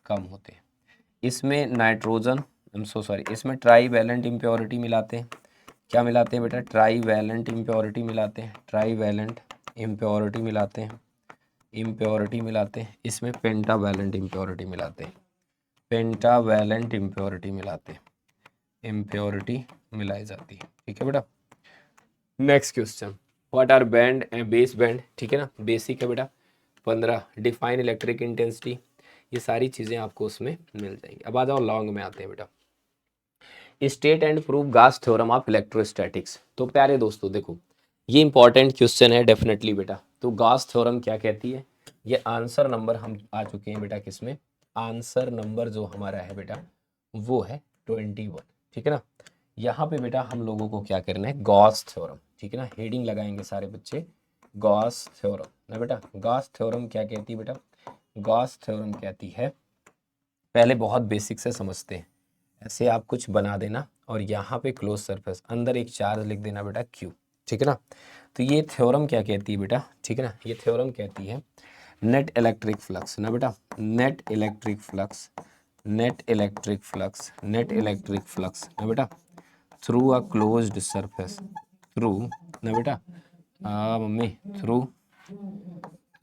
कम होते हैं। इसमें नाइट्रोजन, सॉरी, इसमें ट्राई वैलेंट इम्प्योरिटी मिलाते हैं, क्या मिलाते हैं बेटा, ट्राई वैलेंट इम्प्योरिटी मिलाते हैं, ट्राई वैलेंट इम्प्योरिटी मिलाते हैं, इम्प्योरिटी मिलाते हैं। इसमें पेंटा वैलेंट इम्प्योरिटी मिलाते हैं, पेंटा वैलेंट इम्प्योरिटी मिलाते हैं, इम्प्योरिटी मिलाई जाती है, ठीक है बेटा। Next question, what are band and base band, ठीक है ना, बेसिक है बेटा 15, डिफाइन इलेक्ट्रिक इंटेंसिटी, ये सारी चीज़ें आपको उसमें मिल जाएंगी। अब आ जाओ लॉन्ग में आते हैं बेटा, स्टेट एंड प्रूव गास थ्योरम ऑफ इलेक्ट्रोस्टैटिक्स। तो प्यारे दोस्तों देखो ये इंपॉर्टेंट क्वेश्चन है डेफिनेटली बेटा। तो गास थ्योरम क्या कहती है, ये आंसर नंबर हम आ चुके हैं बेटा किसमें, आंसर नंबर जो हमारा है बेटा वो है 21, ठीक है ना। यहाँ पे बेटा हम लोगों को क्या करना है, गॉस थ्योरम, ठीक है ना, हेडिंग लगाएंगे सारे बच्चे, गॉस थ्योरम ना बेटा। गॉस थ्योरम क्या कहती है बेटा, गॉस थ्योरम कहती है, पहले बहुत बेसिक से समझते हैं। ऐसे आप कुछ बना देना और यहाँ पे क्लोज सरफेस, अंदर एक चार्ज लिख देना बेटा Q, ठीक है ना। तो ये थ्योरम क्या कहती है बेटा, ठीक है ना, ये थ्योरम कहती है नेट इलेक्ट्रिक फ्लक्स ना बेटा, net electric flux, net electric flux, net electric flux ना बेटा through a closed surface, through ना बेटा mummy, through,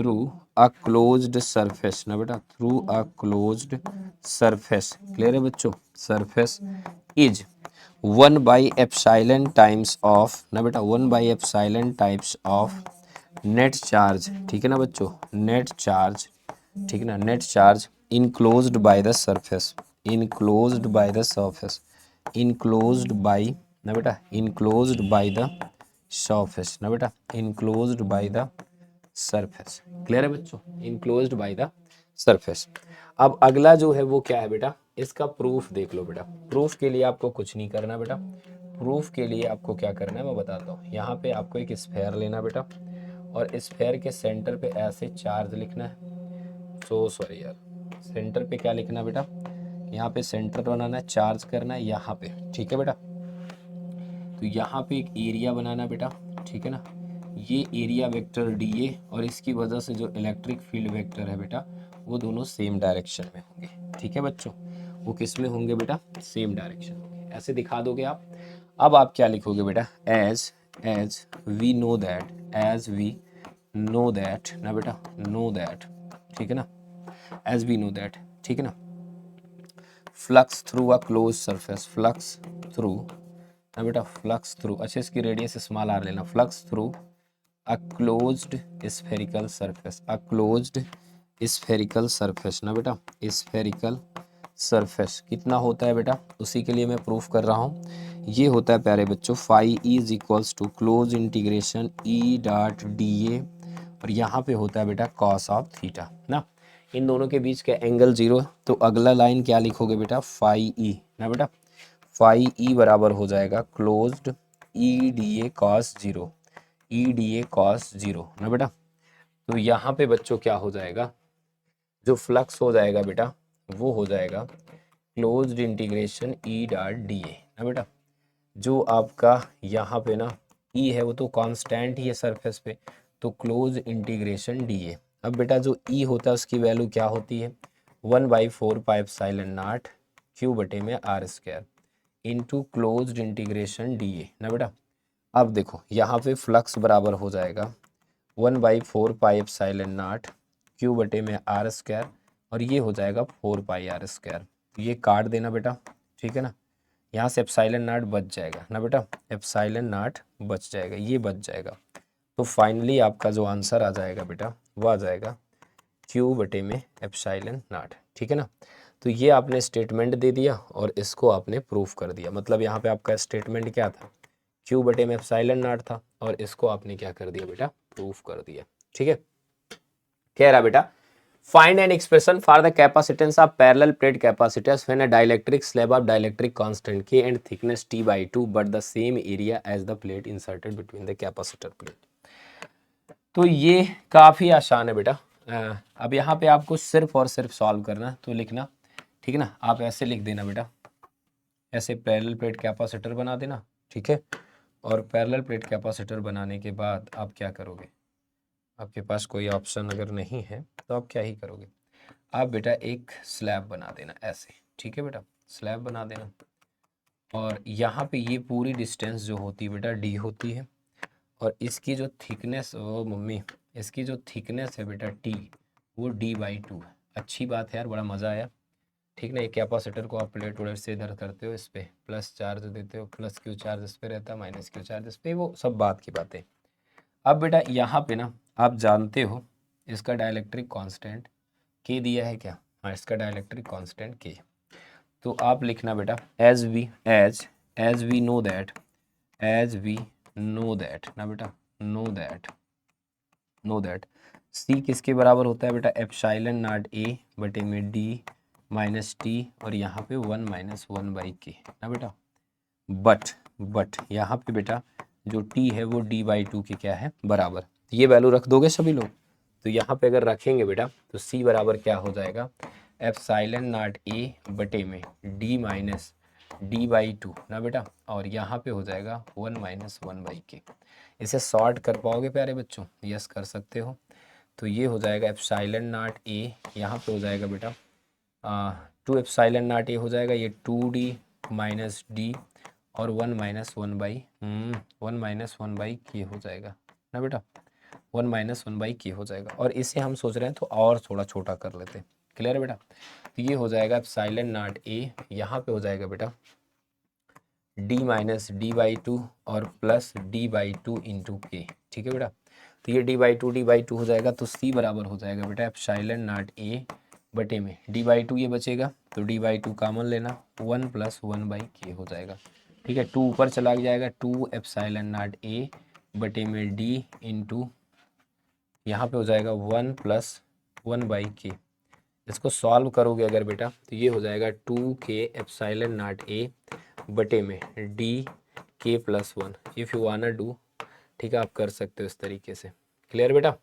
through a closed surface ना बेटा, through a closed surface, clear है बच्चों, सरफेस इज 1/एप्सिलॉन टाइम्स ऑफ ना बेटा, 1/एप्सिलॉन टाइप्स ऑफ नेट चार्ज, ठीक है ना बच्चों, नेट चार्ज, ठीक है ना, net charge enclosed by the surface, enclosed by the surface, enclosed bye ना बेटा, इनक्लोज्ड बाय द सरफेस ना बेटा, enclosed by the surface, clear है बच्चों, इनक्लोज्ड बाय द सरफेस। अब अगला जो है वो क्या है बेटा, इसका प्रूफ देख लो बेटा। प्रूफ के लिए आपको कुछ नहीं करना बेटा, प्रूफ के लिए आपको क्या करना है मैं बताता हूँ। यहाँ पे आपको एक स्फेयर लेना बेटा, और स्फेयर के सेंटर पे ऐसे चार्ज लिखना है, सॉरी यार, सेंटर पे क्या लिखना बेटा, यहाँ पे सेंटर बनाना है, चार्ज करना है यहाँ पे, ठीक है बेटा। तो यहाँ पे एक एरिया बनाना बेटा, ठीक है ना, ये एरिया वेक्टर डी ए, और इसकी वजह से जो इलेक्ट्रिक फील्ड वेक्टर है बेटा वो दोनों सेम डायरेक्शन में होंगे, ठीक है बच्चों, वो किस में होंगे बेटा, सेम डायरेक्शन होंगे, ऐसे दिखा दोगे आप। अब आप क्या लिखोगे बेटा, as we know that, as we know that ना बेटा, नो दैट, ठीक है ना, एज वी नो दैट, ठीक है ना, flux through a close surface, flux through ना बेटा, फ्लक्स थ्रू, अच्छा इसकी रेडियस स्मॉल आर लेना, flux through a closed spherical surface, a closed spherical surface ना बेटा, स्फेरिकल सरफेस कितना होता है बेटा, उसी के लिए मैं प्रूफ कर रहा हूँ। ये होता है प्यारे बच्चों phi is equals to close integration E dot D A, और यहाँ पे होता है बेटा कॉस ऑफ थीटा ना, इन दोनों के बीच का एंगल 0। तो अगला लाइन क्या लिखोगे बेटा, फाई ई ना बेटा, फाई ई बराबर हो जाएगा closed E D A cos 0, E D A cos 0 ना बेटा। तो यहाँ पे बच्चों क्या हो जाएगा, जो फ्लक्स हो जाएगा बेटा वो हो जाएगा closed integration E dot D A ना बेटा। जो आपका यहाँ पे ना ई है वो तो कांस्टेंट ही है सरफेस पे, तो क्लोज इंटीग्रेशन डी ए। अब बेटा जो ई होता है उसकी वैल्यू क्या होती है, 1/4πε0 क्यू बटे में R square into closed integration D A ना बेटा। अब देखो यहाँ पे फ्लक्स बराबर हो जाएगा 1/4πε0 क्यू बटे में आर स्क्वायर, और ये हो जाएगा 4πr²। तो ये काट देना बेटा, ठीक है ना। यहाँ से एप्सिलॉन नॉट बच जाएगा ना बेटा, एप्सिलॉन नॉट बच जाएगा, ये बच जाएगा। तो फाइनली आपका जो आंसर आ जाएगा बेटा वो आ जाएगा क्यू बटे में एप्सिलॉन नॉट, ठीक है ना। तो ये आपने स्टेटमेंट दे दिया और इसको आपने प्रूफ कर दिया। मतलब यहाँ पे आपका स्टेटमेंट क्या था, क्यू बटे में एप्सिलॉन नॉट था, और इसको आपने क्या कर दिया बेटा, प्रूफ कर दिया, ठीक है। कह रहा बेटा find an expression for the capacitance of parallel plate capacitors when a dielectric slab of dielectric constant K and thickness T by 2 but the same area as the plate inserted between the capacitor plate। तो ये काफ़ी आसान है बेटा। अब यहाँ पे आपको सिर्फ और सिर्फ सॉल्व करना, तो लिखना, ठीक है ना। आप ऐसे लिख देना बेटा, ऐसे पैरेलल प्लेट कैपेसिटर बना देना, ठीक है। और पैरेलल प्लेट कैपेसिटर बनाने के बाद आप क्या करोगे, आपके पास कोई ऑप्शन अगर नहीं है तो आप क्या ही करोगे, आप बेटा एक स्लैब बना देना ऐसे, ठीक है बेटा, स्लैब बना देना। और यहाँ पे ये पूरी डिस्टेंस जो होती है बेटा डी होती है, और इसकी जो थिकनेस, ओ मम्मी, इसकी जो थिकनेस है बेटा टी, वो d/2 है। अच्छी बात है यार, बड़ा मज़ा आया, ठीक ना। एक कैपेसिटर को आप प्लेट वोलेट से इधर करते हो, इस पर प्लस चार्ज देते हो, प्लस क्यू चार्ज इस पर रहता है, माइनस क्यू चार्ज इस पर, वो सब बात की बातें। अब बेटा यहाँ पे ना आप जानते हो इसका डाइलेक्ट्रिक कांस्टेंट के दिया है क्या, हाँ इसका डाइलेक्ट्रिक कांस्टेंट के। तो आप लिखना बेटा एज वी नो दैट ना बेटा, नो दैट सी किसके बराबर होता है बेटा, एप्सिलॉन नॉट ए बटे में डी माइनस टी, और यहाँ पे 1 - 1/k ना बेटा। बट यहाँ पे बेटा जो t है वो d/2 के क्या है बराबर, ये वैल्यू रख दोगे सभी लोग। तो यहाँ पे अगर रखेंगे बेटा तो c बराबर क्या हो जाएगा, एप्सिलॉन नॉट ए बटे में d माइनस d/2 ना बेटा, और यहाँ पे हो जाएगा 1 - 1/k। इसे सॉर्ट कर पाओगे प्यारे बच्चों, यस कर सकते हो। तो ये हो जाएगा एप्सिलॉन नॉट ए, यहाँ पे हो जाएगा बेटा 2 एप्सिलॉन नॉट ए हो जाएगा, ये 2d माइनस डी, और 1 - 1/k हो जाएगा ना बेटा, 1 - 1/k हो जाएगा। और इसे हम सोच रहे हैं तो और थोड़ा छोटा कर लेते हैं, क्लियर है बेटा। तो ये हो जाएगा एप्सिलॉन नॉट ए, यहाँ पे हो जाएगा बेटा d माइनस d/2 और प्लस d/2 इंटू के, ठीक है बेटा। तो ये d/2 हो जाएगा, तो c बराबर हो जाएगा बेटा एप्सिलॉन नॉट ए बटे में d/2 ये बचेगा, तो d/2 कॉमन लेना, 1 + 1/k हो जाएगा, ठीक है। 2 ऊपर चला जाएगा, 2 एप्सिलॉन नॉट ए बटे में d इंटू यहाँ पे हो जाएगा 1 + 1/k। इसको सॉल्व करोगे अगर बेटा तो ये हो जाएगा 2k एप्सिलॉन नॉट ए बटे में d k + 1। If you wanna do, ठीक है, आप कर सकते हो इस तरीके से, क्लियर बेटा।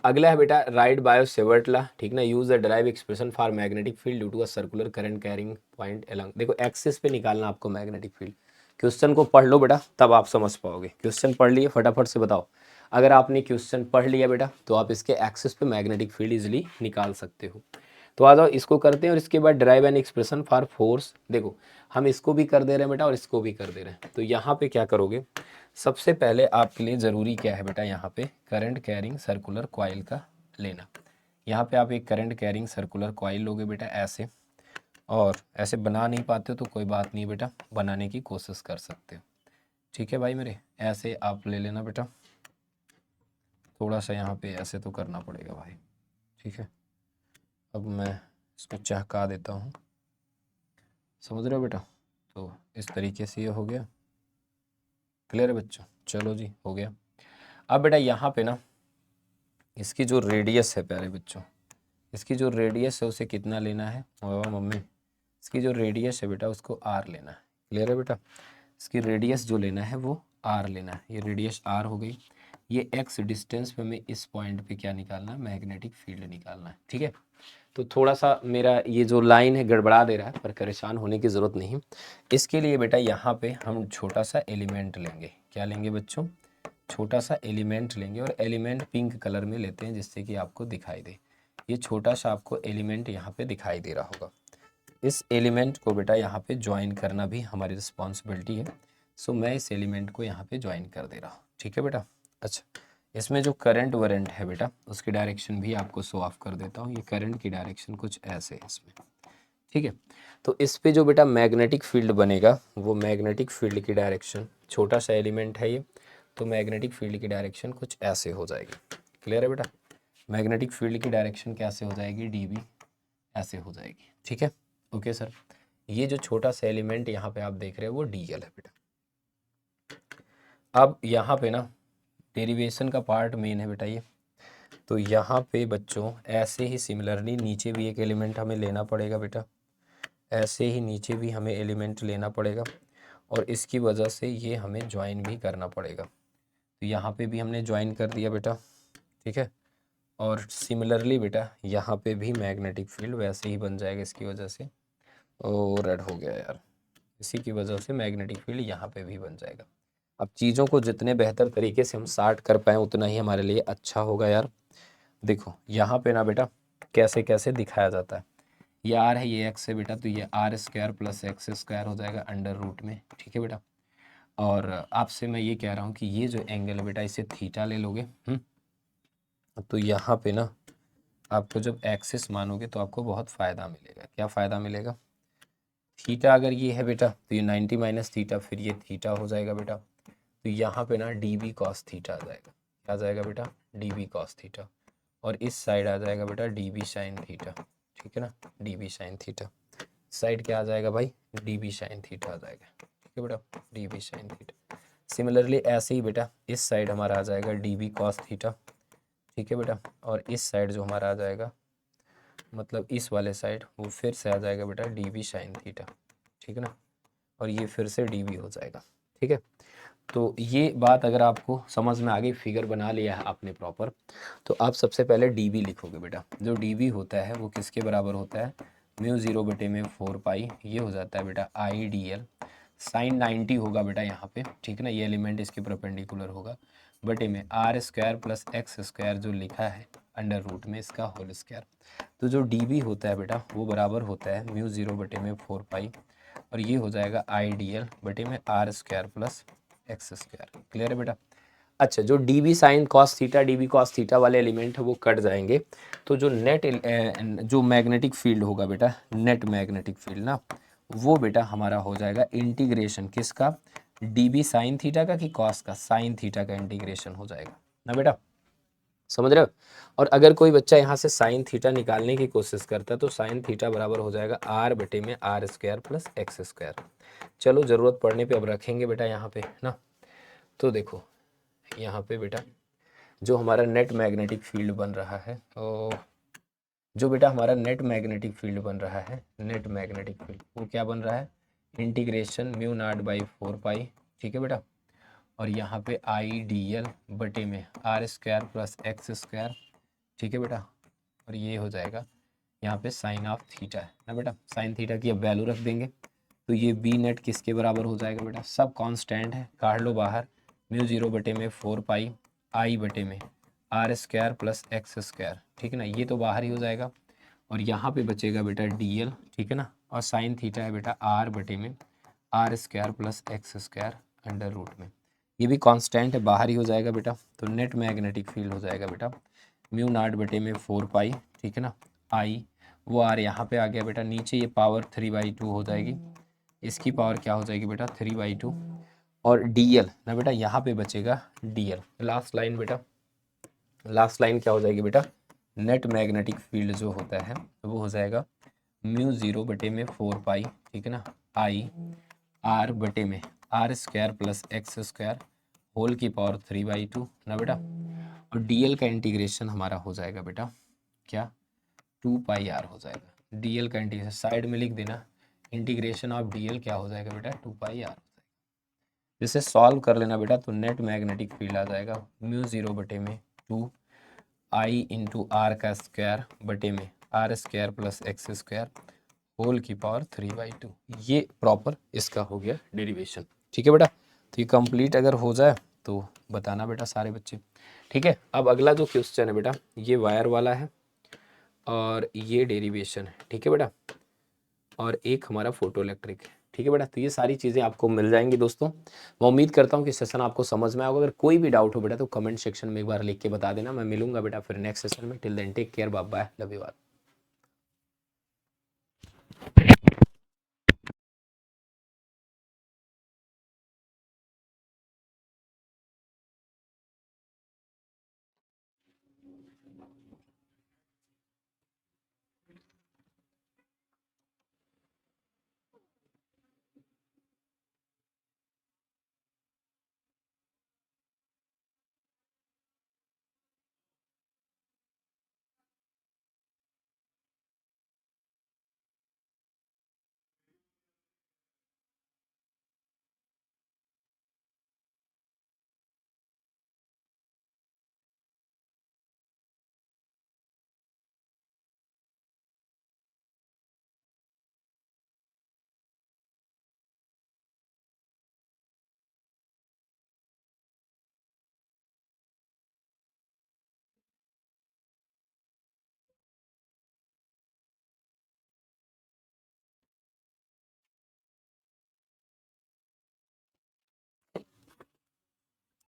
अगला है बेटा राइट बायो सेवर्ट, ठीक ना, use the derive expression for magnetic field due to a circular current carrying point along. देखो एक्सिस पे निकालना आपको मैग्नेटिक फील्ड। क्वेश्चन को पढ़ लो बेटा तब आप समझ पाओगे। क्वेश्चन पढ़ लिए, फटाफट से बताओ। अगर आपने क्वेश्चन पढ़ लिया बेटा तो आप इसके एक्सिस पे मैग्नेटिक फील्ड इजिली निकाल सकते हो। तो आ जाओ इसको करते हैं, और इसके बाद drive an expression for force. देखो हम इसको भी कर दे रहे हैं बेटा और इसको भी कर दे रहे हैं। तो यहाँ पे क्या करोगे, सबसे पहले आपके लिए ज़रूरी क्या है बेटा, यहाँ पे करंट कैरिंग सर्कुलर कॉइल का लेना। यहाँ पे आप एक करंट कैरिंग सर्कुलर कॉइल लोगे बेटा ऐसे, और ऐसे बना नहीं पाते हो तो कोई बात नहीं बेटा, बनाने की कोशिश कर सकते हो, ठीक है भाई मेरे। ऐसे आप ले लेना बेटा, थोड़ा सा यहाँ पे ऐसे तो करना पड़ेगा भाई, ठीक है। अब मैं इसको चहका देता हूँ, समझ रहे हो बेटा। तो इस तरीके से ये हो गया, क्लियर है बच्चों, चलो जी हो गया। अब बेटा यहाँ पे ना इसकी जो रेडियस है प्यारे बच्चों, इसकी जो रेडियस है उसे कितना लेना है, और मम्मी इसकी जो रेडियस है बेटा उसको r लेना है, क्लियर है बेटा। इसकी रेडियस जो लेना है वो r लेना है, ये रेडियस r हो गई। ये x डिस्टेंस पे हमें इस पॉइंट पे क्या निकालना है, मैग्नेटिक फील्ड निकालना है। ठीक है, तो थोड़ा सा मेरा ये जो लाइन है गड़बड़ा दे रहा है, पर परेशान होने की ज़रूरत नहीं। इसके लिए बेटा यहाँ पे हम छोटा सा एलिमेंट लेंगे। क्या लेंगे बच्चों, छोटा सा एलिमेंट लेंगे, और एलिमेंट पिंक कलर में लेते हैं जिससे कि आपको दिखाई दे। ये छोटा सा आपको एलिमेंट यहाँ पे दिखाई दे रहा होगा। इस एलिमेंट को बेटा यहाँ पे ज्वाइन करना भी हमारी रिस्पॉन्सिबिलिटी है। सो मैं इस एलिमेंट को यहाँ पे ज्वाइन कर दे रहा हूँ। ठीक है बेटा। अच्छा, इसमें जो करंट वरेंट है बेटा उसकी डायरेक्शन भी आपको शो ऑफ कर देता हूँ। ये करंट की डायरेक्शन कुछ ऐसे है इसमें। ठीक है, तो इस पे जो बेटा मैग्नेटिक फील्ड बनेगा वो मैग्नेटिक फील्ड की डायरेक्शन, छोटा सा एलिमेंट है ये, तो मैग्नेटिक फील्ड की डायरेक्शन कुछ ऐसे हो जाएगी। क्लियर है बेटा, मैग्नेटिक फील्ड की डायरेक्शन कैसे हो जाएगी, डीबी ऐसे हो जाएगी। ठीक है, ओके सर। ये जो छोटा सा एलिमेंट यहाँ पे आप देख रहे हो वो डीएल है बेटा। अब यहाँ पे ना डेरिवेशन का पार्ट मेन है बेटा ये, तो यहाँ पे बच्चों ऐसे ही सिमिलरली नीचे भी एक एलिमेंट हमें लेना पड़ेगा बेटा, ऐसे ही नीचे भी हमें एलिमेंट लेना पड़ेगा, और इसकी वजह से ये हमें ज्वाइन भी करना पड़ेगा। तो यहाँ पे भी हमने ज्वाइन कर दिया बेटा। ठीक है, और सिमिलरली बेटा यहाँ पे भी मैग्नेटिक फील्ड वैसे ही बन जाएगा इसकी वजह से। ओ रेड हो गया यार, इसी की वजह से मैग्नेटिक फील्ड यहाँ पे भी बन जाएगा। अब चीज़ों को जितने बेहतर तरीके से हम स्टार्ट कर पाएँ उतना ही हमारे लिए अच्छा होगा यार। देखो यहाँ पे ना बेटा कैसे कैसे दिखाया जाता है, ये आर है ये एक्स है बेटा, तो ये R square plus X square हो जाएगा अंडर रूट में। ठीक है बेटा, और आपसे मैं ये कह रहा हूँ कि ये जो एंगल है बेटा इसे थीटा ले लोगे। तो यहाँ पे ना आपको जब एक्सिस मानोगे तो आपको बहुत फ़ायदा मिलेगा। क्या फ़ायदा मिलेगा, थीटा अगर ये है बेटा तो ये 90 माइनस थीटा, फिर ये थीटा हो जाएगा बेटा, तो यहाँ पे ना डी बी कॉस थीटा आ जाएगा। क्या आ जाएगा बेटा, डी बी कॉस थीटा, और इस साइड आ जाएगा बेटा डी बी साइन थीटा। ठीक है ना, D B sine theta side क्या आ जाएगा भाई, डी बी साइन थीटा आ जाएगा। ठीक है बेटा, D B sine theta. Similarly ऐसे ही बेटा इस साइड हमारा आ जाएगा डी बी कॉस थीटा। ठीक है बेटा, और इस साइड जो हमारा आ जाएगा मतलब इस वाले साइड वो फिर से आ जाएगा बेटा डी बी साइन थीटा। ठीक है ना, और ये फिर से डी बी हो जाएगा। ठीक है, तो ये बात अगर आपको समझ में आ गई, फिगर बना लिया है आपने प्रॉपर, तो आप सबसे पहले डी बी लिखोगे बेटा। जो डी बी होता है वो किसके बराबर होता है, म्यू 0 बटे में 4 पाई, ये हो जाता है बेटा आई डी एल साइन 90 होगा बेटा यहाँ पे। ठीक है ना, ये एलिमेंट इसके परपेंडिकुलर होगा, बटे में R square plus X square जो लिखा है अंडर रूट में इसका होल स्क्वायर। तो जो डी बी होता है बेटा वो बराबर होता है म्यू 0 बटे में 4 पाई, और ये हो जाएगा आई डी एल बटे में R square plus X square. Clear है बेटा। अच्छा, जो D B sine cos theta D B cos theta वाले एलिमेंट है वो कट जाएंगे, तो जो नेट जो मैग्नेटिक फील्ड होगा बेटा, नेट मैग्नेटिक फील्ड ना, वो बेटा हमारा हो जाएगा इंटीग्रेशन किसका, डी बी साइन थीटा का कि कॉस का, साइन थीटा का इंटीग्रेशन हो जाएगा ना बेटा, समझ रहे हो। और अगर कोई बच्चा यहाँ से साइन थीटा निकालने की कोशिश करता है तो साइन थीटा बराबर हो जाएगा आर बटे में R square plus X square. चलो ज़रूरत पड़ने पे अब रखेंगे बेटा यहाँ पे ना। तो देखो यहाँ पे बेटा जो हमारा नेट मैग्नेटिक फील्ड बन रहा है, तो जो बेटा हमारा नेट मैग्नेटिक फील्ड बन रहा है, नेट मैग्नेटिक फील्ड वो क्या बन रहा है, इंटीग्रेशन म्यू नॉट बाई 4 पाई। ठीक है बेटा, और यहाँ पे आई डी एल बटे में R square plus X square. ठीक है बेटा, और ये हो जाएगा यहाँ पे साइन ऑफ थीटा है ना बेटा, साइन थीटा की अब वैल्यू रख देंगे, तो ये बी नेट किसके बराबर हो जाएगा बेटा, सब कांस्टेंट है काट लो बाहर, म्यू 0 बटे में 4 पाई आई बटे में R square plus X square. ठीक है ना, ये तो बाहर ही हो जाएगा, और यहाँ पे बचेगा बेटा डी एल। ठीक है ना, और साइन थीटा है बेटा आर बटे में R square plus X square under root में, ये भी कांस्टेंट है बाहर ही हो जाएगा बेटा, तो नेट मैग्नेटिक फील्ड हो जाएगा बेटा म्यू नॉट बटे में 4 पाई। ठीक है ना, आई वो आर यहाँ पे आ गया बेटा, नीचे ये पावर 3/2 हो जाएगी, इसकी पावर क्या हो जाएगी बेटा 3/2, और डी एल ना बेटा यहाँ पे बचेगा डी एल। लास्ट लाइन बेटा, लास्ट लाइन क्या हो जाएगी बेटा, नेट मैग्नेटिक फील्ड जो होता है वो हो जाएगा म्यू 0 बटे में 4 पाई। ठीक है ना, आई आर बटे में R square plus X square whole की पावर 3/2 ना बेटा, और डीएल का इंटीग्रेशन हमारा हो जाएगा बेटा क्या, 2 पाई आर हो जाएगा। डीएल का इंटीग्रेशन साइड में लिख देना, इंटीग्रेशन ऑफ डीएल क्या हो जाएगा बेटा 2 पाई आर हो जाएगा। जिसे सॉल्व कर लेना बेटा, तो नेट मैग्नेटिक फील्ड आ जाएगा म्यू 0 बटे में 2 आई इंटू आर का स्क्वायर बटे में R square plus X square whole की पावर 3/2। ये प्रॉपर इसका हो गया डेरिवेशन। ठीक है बेटा, तो ये कंप्लीट अगर हो जाए तो बताना बेटा सारे बच्चे। ठीक है, अब अगला जो क्वेश्चन है बेटा, ये वायर वाला है और ये डेरिवेशन है। ठीक है बेटा, और एक हमारा फोटो इलेक्ट्रिक है। ठीक है बेटा, तो ये सारी चीज़ें आपको मिल जाएंगी दोस्तों। मैं उम्मीद करता हूँ कि सेशन आपको समझ में आएगा। अगर कोई भी डाउट हो बेटा तो कमेंट सेक्शन में एक बार लिख के बता देना। मैं मिलूंगा बेटा फिर नेक्स्ट सेशन में। Till then take care, bye bye, love you all.